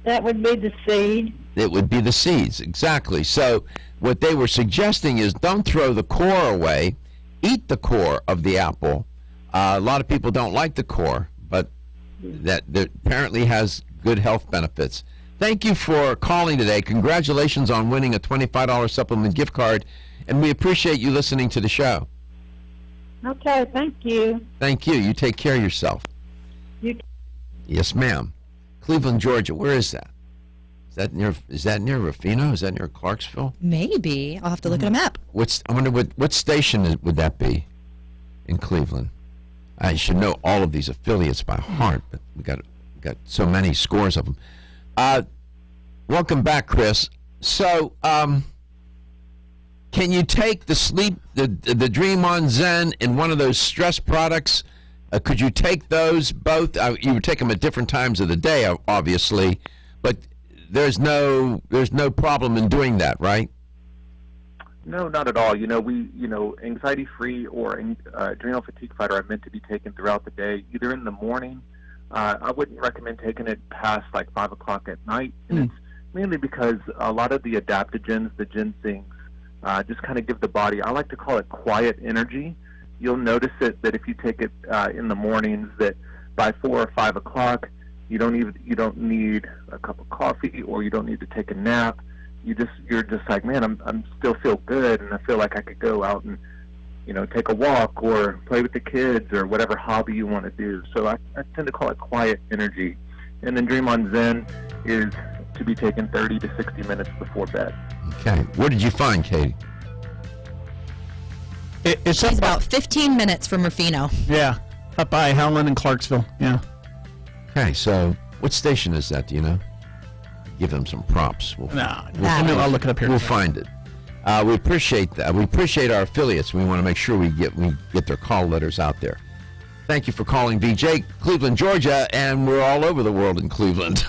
That would be the seed. It would be the seeds, exactly. So what they were suggesting is don't throw the core away, eat the core of the apple. A lot of people don't like the core, but that apparently has good health benefits. Thank you for calling today. Congratulations on winning a $25 supplement gift card, and we appreciate you listening to the show. Okay, thank you. Thank you. You take care of yourself. Yes, ma'am. Cleveland, Georgia. Where is that? Is that near Rufino? Is that near Clarksville? Maybe. I'll have to look at a map. I wonder what station would that be in Cleveland? I should know all of these affiliates by heart, but we got so many scores of them. Welcome back, Chris. So, can you take the Dream On Zen and one of those stress products? Could you take those both? You would take them at different times of the day, obviously, but there's no problem in doing that, right? No, not at all. Anxiety Free or Adrenal Fatigue Fighter are meant to be taken throughout the day, either in the morning. I wouldn't recommend taking it past like 5 o'clock at night. And it's mainly because a lot of the adaptogens, the ginsengs, just kind of give the body, I like to call it quiet energy. You'll notice that if you take it in the mornings, that by 4 or 5 o'clock, you don't need a cup of coffee, or you don't need to take a nap. You're just like, man, I'm still feel good, and I feel like I could go out and take a walk or play with the kids or whatever hobby you want to do. So I tend to call it quiet energy. And then Dream On Zen is to be taken 30 to 60 minutes before bed. Okay. What did you find, Katie? It's about 15 minutes from Rufino. Yeah, up by Helen and Clarksville. Yeah. Okay, so what station is that? Do you know? give them some props. I'll look it up here. We'll find it. We appreciate that. We appreciate our affiliates. We want to make sure we get their call letters out there. Thank you for calling VJ, Cleveland, Georgia, and we're all over the world in Cleveland.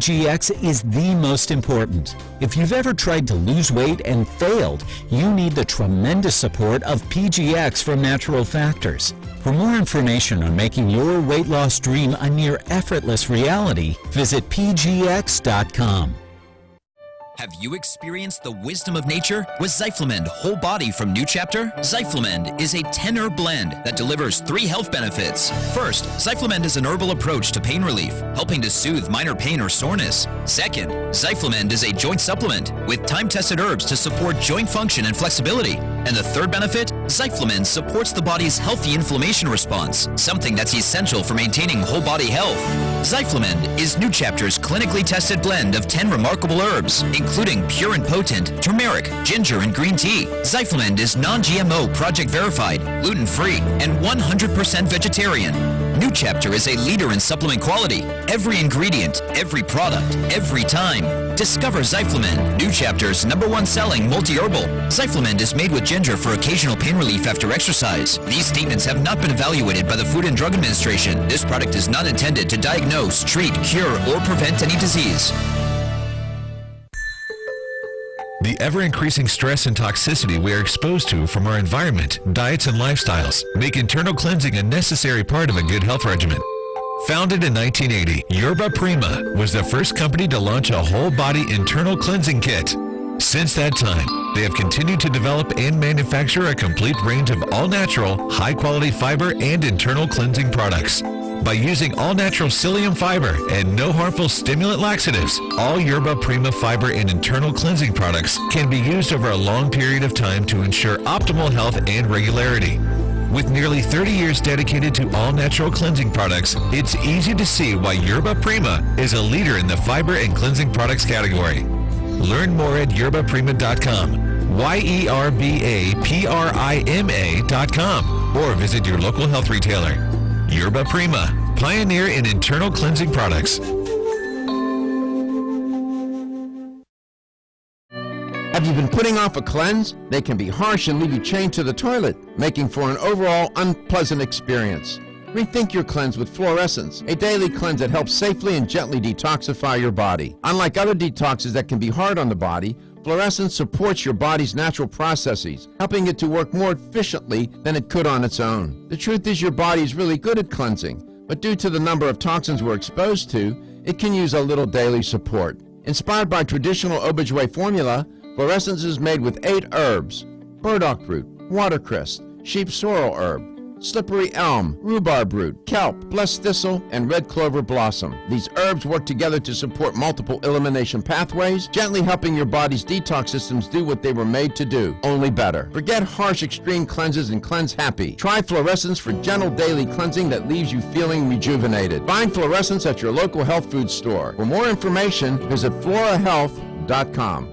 PGX is the most important. If you've ever tried to lose weight and failed, you need the tremendous support of PGX from Natural Factors. For more information on making your weight loss dream a near effortless reality, visit pgx.com. Have you experienced the wisdom of nature with Zyflamend Whole Body from New Chapter? Zyflamend is a 10-herb blend that delivers 3 health benefits. First, Zyflamend is an herbal approach to pain relief, helping to soothe minor pain or soreness. Second, Zyflamend is a joint supplement with time-tested herbs to support joint function and flexibility. And the third benefit, Zyflamend supports the body's healthy inflammation response, something that's essential for maintaining whole body health. Zyflamend is New Chapter's clinically tested blend of 10 remarkable herbs, including pure and potent turmeric, ginger, and green tea. Zyflamend is non-GMO, project verified, gluten-free, and 100% vegetarian. New Chapter is a leader in supplement quality. Every ingredient, every product, every time. Discover Zyflamend, New Chapter's #1 selling multi-herbal. Zyflamend is made with ginger for occasional pain relief after exercise. These statements have not been evaluated by the Food and Drug Administration. This product is not intended to diagnose, treat, cure, or prevent any disease. The ever-increasing stress and toxicity we are exposed to from our environment, diets, and lifestyles make internal cleansing a necessary part of a good health regimen. Founded in 1980, Yerba Prima was the first company to launch a whole-body internal cleansing kit. Since that time, they have continued to develop and manufacture a complete range of all-natural, high-quality fiber and internal cleansing products. By using all-natural psyllium fiber and no harmful stimulant laxatives, all Yerba Prima fiber and internal cleansing products can be used over a long period of time to ensure optimal health and regularity. With nearly 30 years dedicated to all-natural cleansing products, it's easy to see why Yerba Prima is a leader in the fiber and cleansing products category. Learn more at yerbaprima.com, YERBAPRIMA.com, or visit your local health retailer. Yerba Prima, pioneer in internal cleansing products. Have you been putting off a cleanse? They can be harsh and leave you chained to the toilet, making for an overall unpleasant experience. Rethink your cleanse with Fluorescence, a daily cleanse that helps safely and gently detoxify your body. Unlike other detoxes that can be hard on the body, Fluorescence supports your body's natural processes, helping it to work more efficiently than it could on its own. The truth is your body is really good at cleansing, but due to the number of toxins we're exposed to, it can use a little daily support. Inspired by traditional Obijue formula, Fluorescence is made with 8 herbs: burdock root, watercress, sheep sorrel herb, slippery elm, rhubarb root, kelp, blessed thistle, and red clover blossom. These herbs work together to support multiple elimination pathways, gently helping your body's detox systems do what they were made to do, only better. Forget harsh extreme cleanses and cleanse happy. Try Fluorescence for gentle daily cleansing that leaves you feeling rejuvenated. Find Fluorescence at your local health food store. For more information, visit florahealth.com.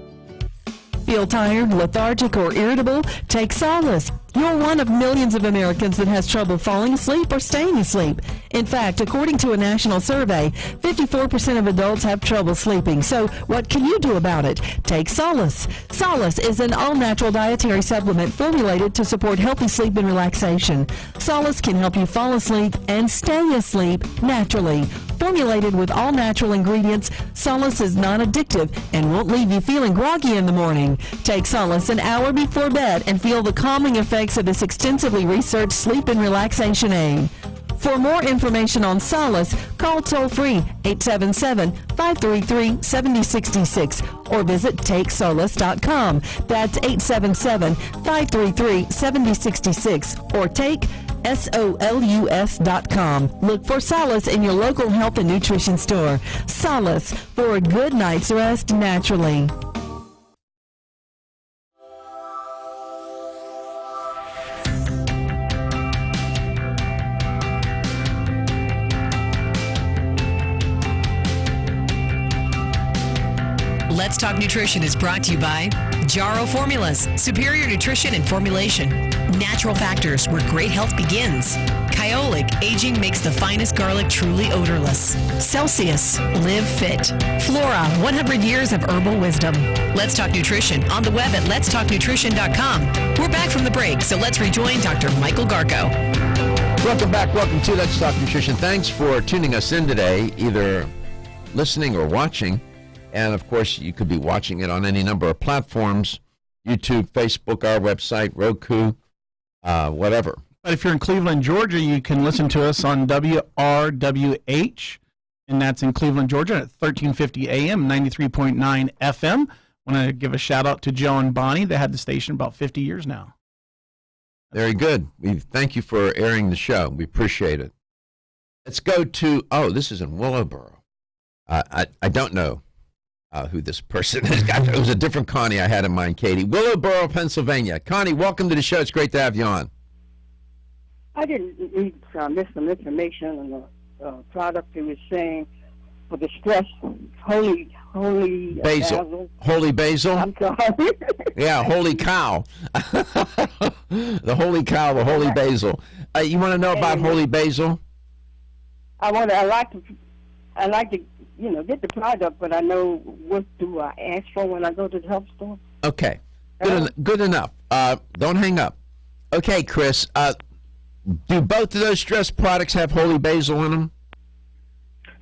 Feel tired, lethargic, or irritable? Take Solace. You're one of millions of Americans that has trouble falling asleep or staying asleep. In fact, according to a national survey, 54% of adults have trouble sleeping. So what can you do about it? Take Solace. Solace is an all-natural dietary supplement formulated to support healthy sleep and relaxation. Solace can help you fall asleep and stay asleep naturally. Formulated with all-natural ingredients, Solace is non-addictive and won't leave you feeling groggy in the morning. Take Solace an hour before bed and feel the calming effects of this extensively researched sleep and relaxation aid. For more information on Solace, call toll-free 877-533-7066 or visit takesolace.com. That's 877-533-7066 or take SOLUS.com. Look for Solace in your local health and nutrition store. Solace, for a good night's rest naturally. Let's Talk Nutrition is brought to you by Jarrow Formulas, superior nutrition and formulation. Natural Factors, where great health begins. Kyolic, aging makes the finest garlic truly odorless. Celsius, live fit. Flora, 100 years of herbal wisdom. Let's Talk Nutrition on the web at letstalknutrition.com. We're back from the break, so let's rejoin Dr. Michael Garko. Welcome back. Welcome to Let's Talk Nutrition. Thanks for tuning us in today, either listening or watching. And, of course, you could be watching it on any number of platforms, YouTube, Facebook, our website, Roku, whatever. But if you're in Cleveland, Georgia, you can listen to us on WRWH, and that's in Cleveland, Georgia at 1350 AM, 93.9 FM. I want to give a shout-out to Joe and Bonnie. They had the station about 50 years now. Very good. We thank you for airing the show. We appreciate it. Let's go to, this is in Willowboro. I don't know who this person is. It was a different Connie I had in mind, Katie. Willowboro, Pennsylvania. Connie, welcome to the show. It's great to have you on. I didn't read miss some information on the product it was saying for the stress, holy basil. Holy basil? I'm sorry. Yeah, holy cow. The holy cow, the holy basil. You want to know about holy basil? I like to get the product, but I know what do I ask for when I go to the health store. Okay, good enough. Don't hang up. Okay, Chris, do both of those stress products have holy basil in them?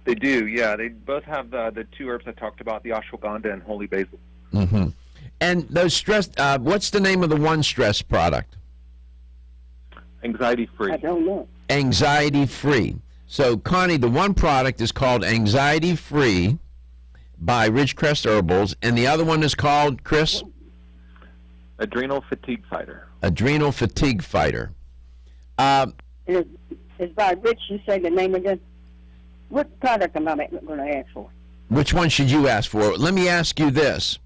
They do, yeah. They both have the two herbs I talked about, the ashwagandha and holy basil. Mm-hmm. And those stress, what's the name of the one stress product? Anxiety Free. I don't know. Anxiety Free. So, Connie, the one product is called Anxiety Free by Ridgecrest Herbals, and the other one is called, Chris? Adrenal Fatigue Fighter. Adrenal Fatigue Fighter. It's by Rich. You say the name again? What product am I going to ask for? Which one should you ask for? Let me ask you this.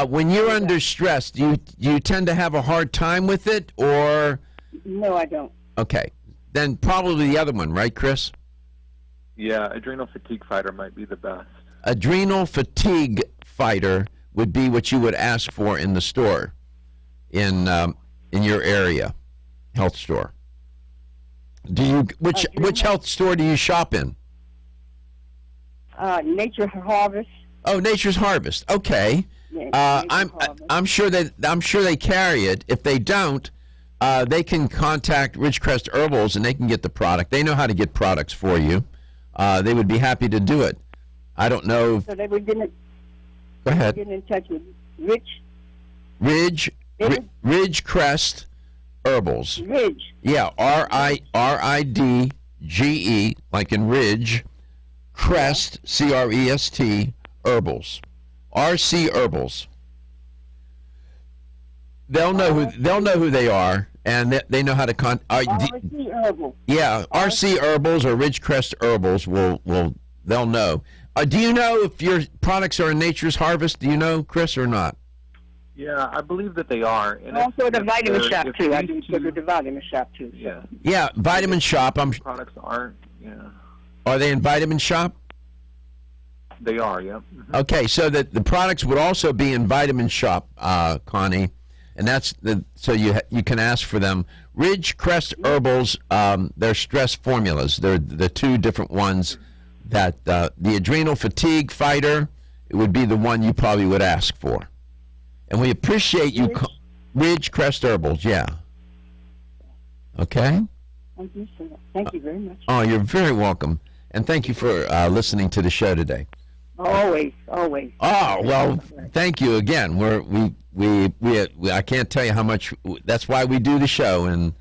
When you're under stress, do you tend to have a hard time with it, or? No, I don't. Okay. Then probably the other one, right, Chris? Yeah, Adrenal Fatigue Fighter might be the best. Adrenal Fatigue Fighter would be what you would ask for in the store, in your area, health store. Which health store do you shop in? Nature's Harvest. Oh, Nature's Harvest. Okay. Yeah, I'm sure they carry it. If they don't, they can contact Ridgecrest Herbals and they can get the product. They know how to get products for you. They would be happy to do it. I don't know. So they would get Go ahead. Get in touch with Rich. Ridgecrest Herbals. Ridge. Yeah, RIDGE, like in Ridge, Crest, CREST, Herbals. RC Herbals. They'll know who they are, and they know how to RC Herbals. Yeah, RC Herbals or Ridgecrest Herbals they'll know. Do you know if your products are in Nature's Harvest? Do you know, Chris, or not? Yeah, I believe that they are. And also the Vitamin Shop too. I do go to the Vitamin Shop too. So. Yeah. Yeah, Vitamin Shop. Products aren't. Yeah. Are they in Vitamin Shop? They are. Yeah. Mm-hmm. Okay, so that the products would also be in Vitamin Shop, Connie, and that's so you can ask for them. Ridgecrest Herbals, they're stress formulas. They're the two different ones. That the Adrenal Fatigue Fighter, it would be the one you probably would ask for. And we appreciate you, Ridgecrest Herbals, yeah. Okay? Thank you very much. Oh, you're very welcome. And thank you for listening to the show today. Always. Oh, well, thank you again. We I can't tell you how much, that's why we do the show, and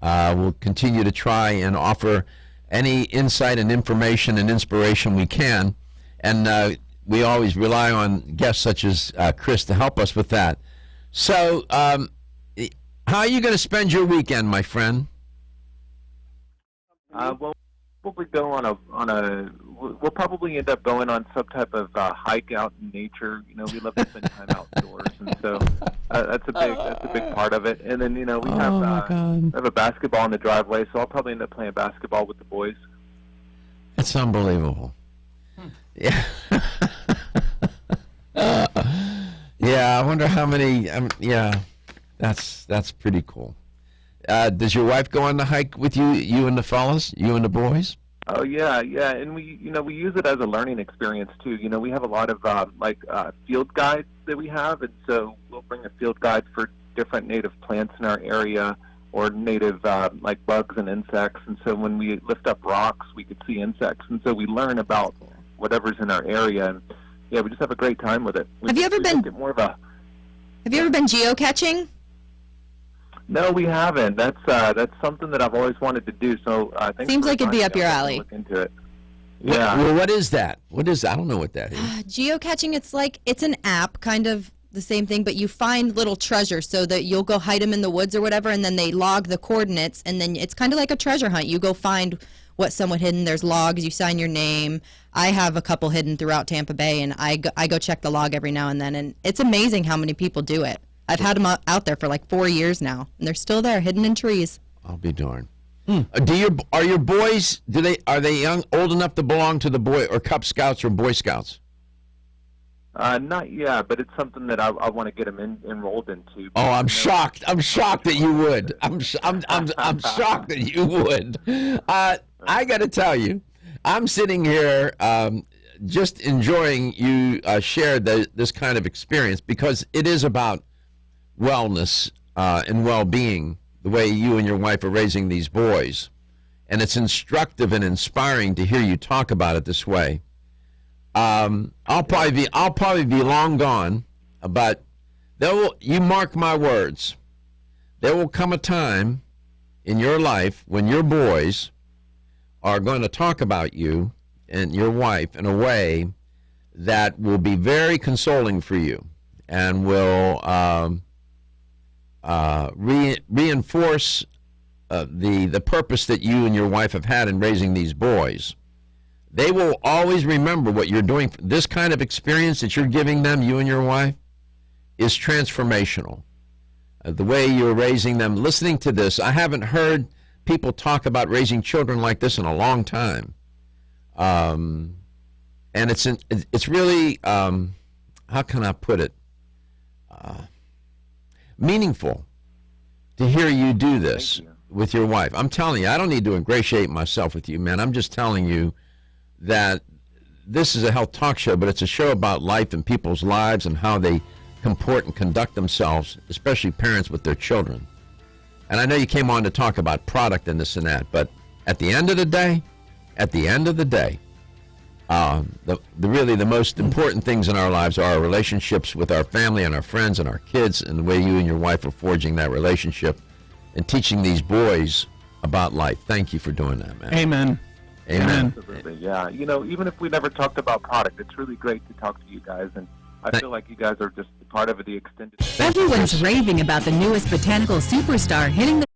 we'll continue to try and offer any insight and information and inspiration we can. And we always rely on guests such as Chris to help us with that. So, how are you going to spend your weekend, my friend? We'll probably go we'll probably end up going on some type of hike out in nature. You know, we love to spend time outdoors, and so that's a big part of it. And then, you know, we have a basketball in the driveway, so I'll probably end up playing basketball with the boys. It's unbelievable. Yeah. Yeah, I wonder how many. Yeah, that's pretty cool. Does your wife go on the hike with you? You and the fellas? You and the boys? Oh yeah, and we use it as a learning experience too. You know, we have a lot of field guides that we have, and so we'll bring a field guide for different native plants in our area, or native like bugs and insects. And so when we lift up rocks, we could see insects, and so we learn about whatever's in our area. And yeah, we just have a great time with it. Have you ever been geocaching? No, we haven't. That's something that I've always wanted to do. So seems like it'd be up your alley. Look into it. Yeah. Well, what is that? What is? I don't know what that is. Geocaching. It's an app, kind of the same thing, but you find little treasures so that you'll go hide them in the woods or whatever, and then they log the coordinates, and then it's kind of like a treasure hunt. You go find what's somewhat hidden. There's logs. You sign your name. I have a couple hidden throughout Tampa Bay, and I go check the log every now and then, and it's amazing how many people do it. I've had them out there for like 4 years now, and they're still there, hidden in trees. I'll be darned. Are your boys? Are they old enough to belong to the Boy or Cub Scouts or Boy Scouts? Not yet, but it's something that I want to get them enrolled into. Oh, I'm shocked. I'm shocked that you would. I'm shocked that you would. I got to tell you, I'm sitting here just enjoying you share this kind of experience, because it is about wellness and well-being, the way you and your wife are raising these boys. And it's instructive and inspiring to hear you talk about it this way. I'll probably be long gone, but you mark my words, there will come a time in your life when your boys are going to talk about you and your wife in a way that will be very consoling for you, and will reinforce the purpose that you and your wife have had in raising these boys. They will always remember what you're doing. This kind of experience that you're giving them, you and your wife, is transformational. The way you're raising them, listening to this, I haven't heard people talk about raising children like this in a long time. And it's really, how can I put it, meaningful to hear you do this with your wife. I'm telling you, I don't need to ingratiate myself with you, man. I'm just telling you that this is a health talk show, but it's a show about life and people's lives and how they comport and conduct themselves, especially parents with their children. And I know you came on to talk about product and this and that, but at the end of the day, really the most important things in our lives are our relationships with our family and our friends and our kids, and the way you and your wife are forging that relationship and teaching these boys about life. Thank you for doing that, man. Amen. Amen. Absolutely, yeah. You know, even if we never talked about product, it's really great to talk to you guys, and I feel like you guys are just part of the extended... Everyone's raving about the newest botanical superstar hitting the...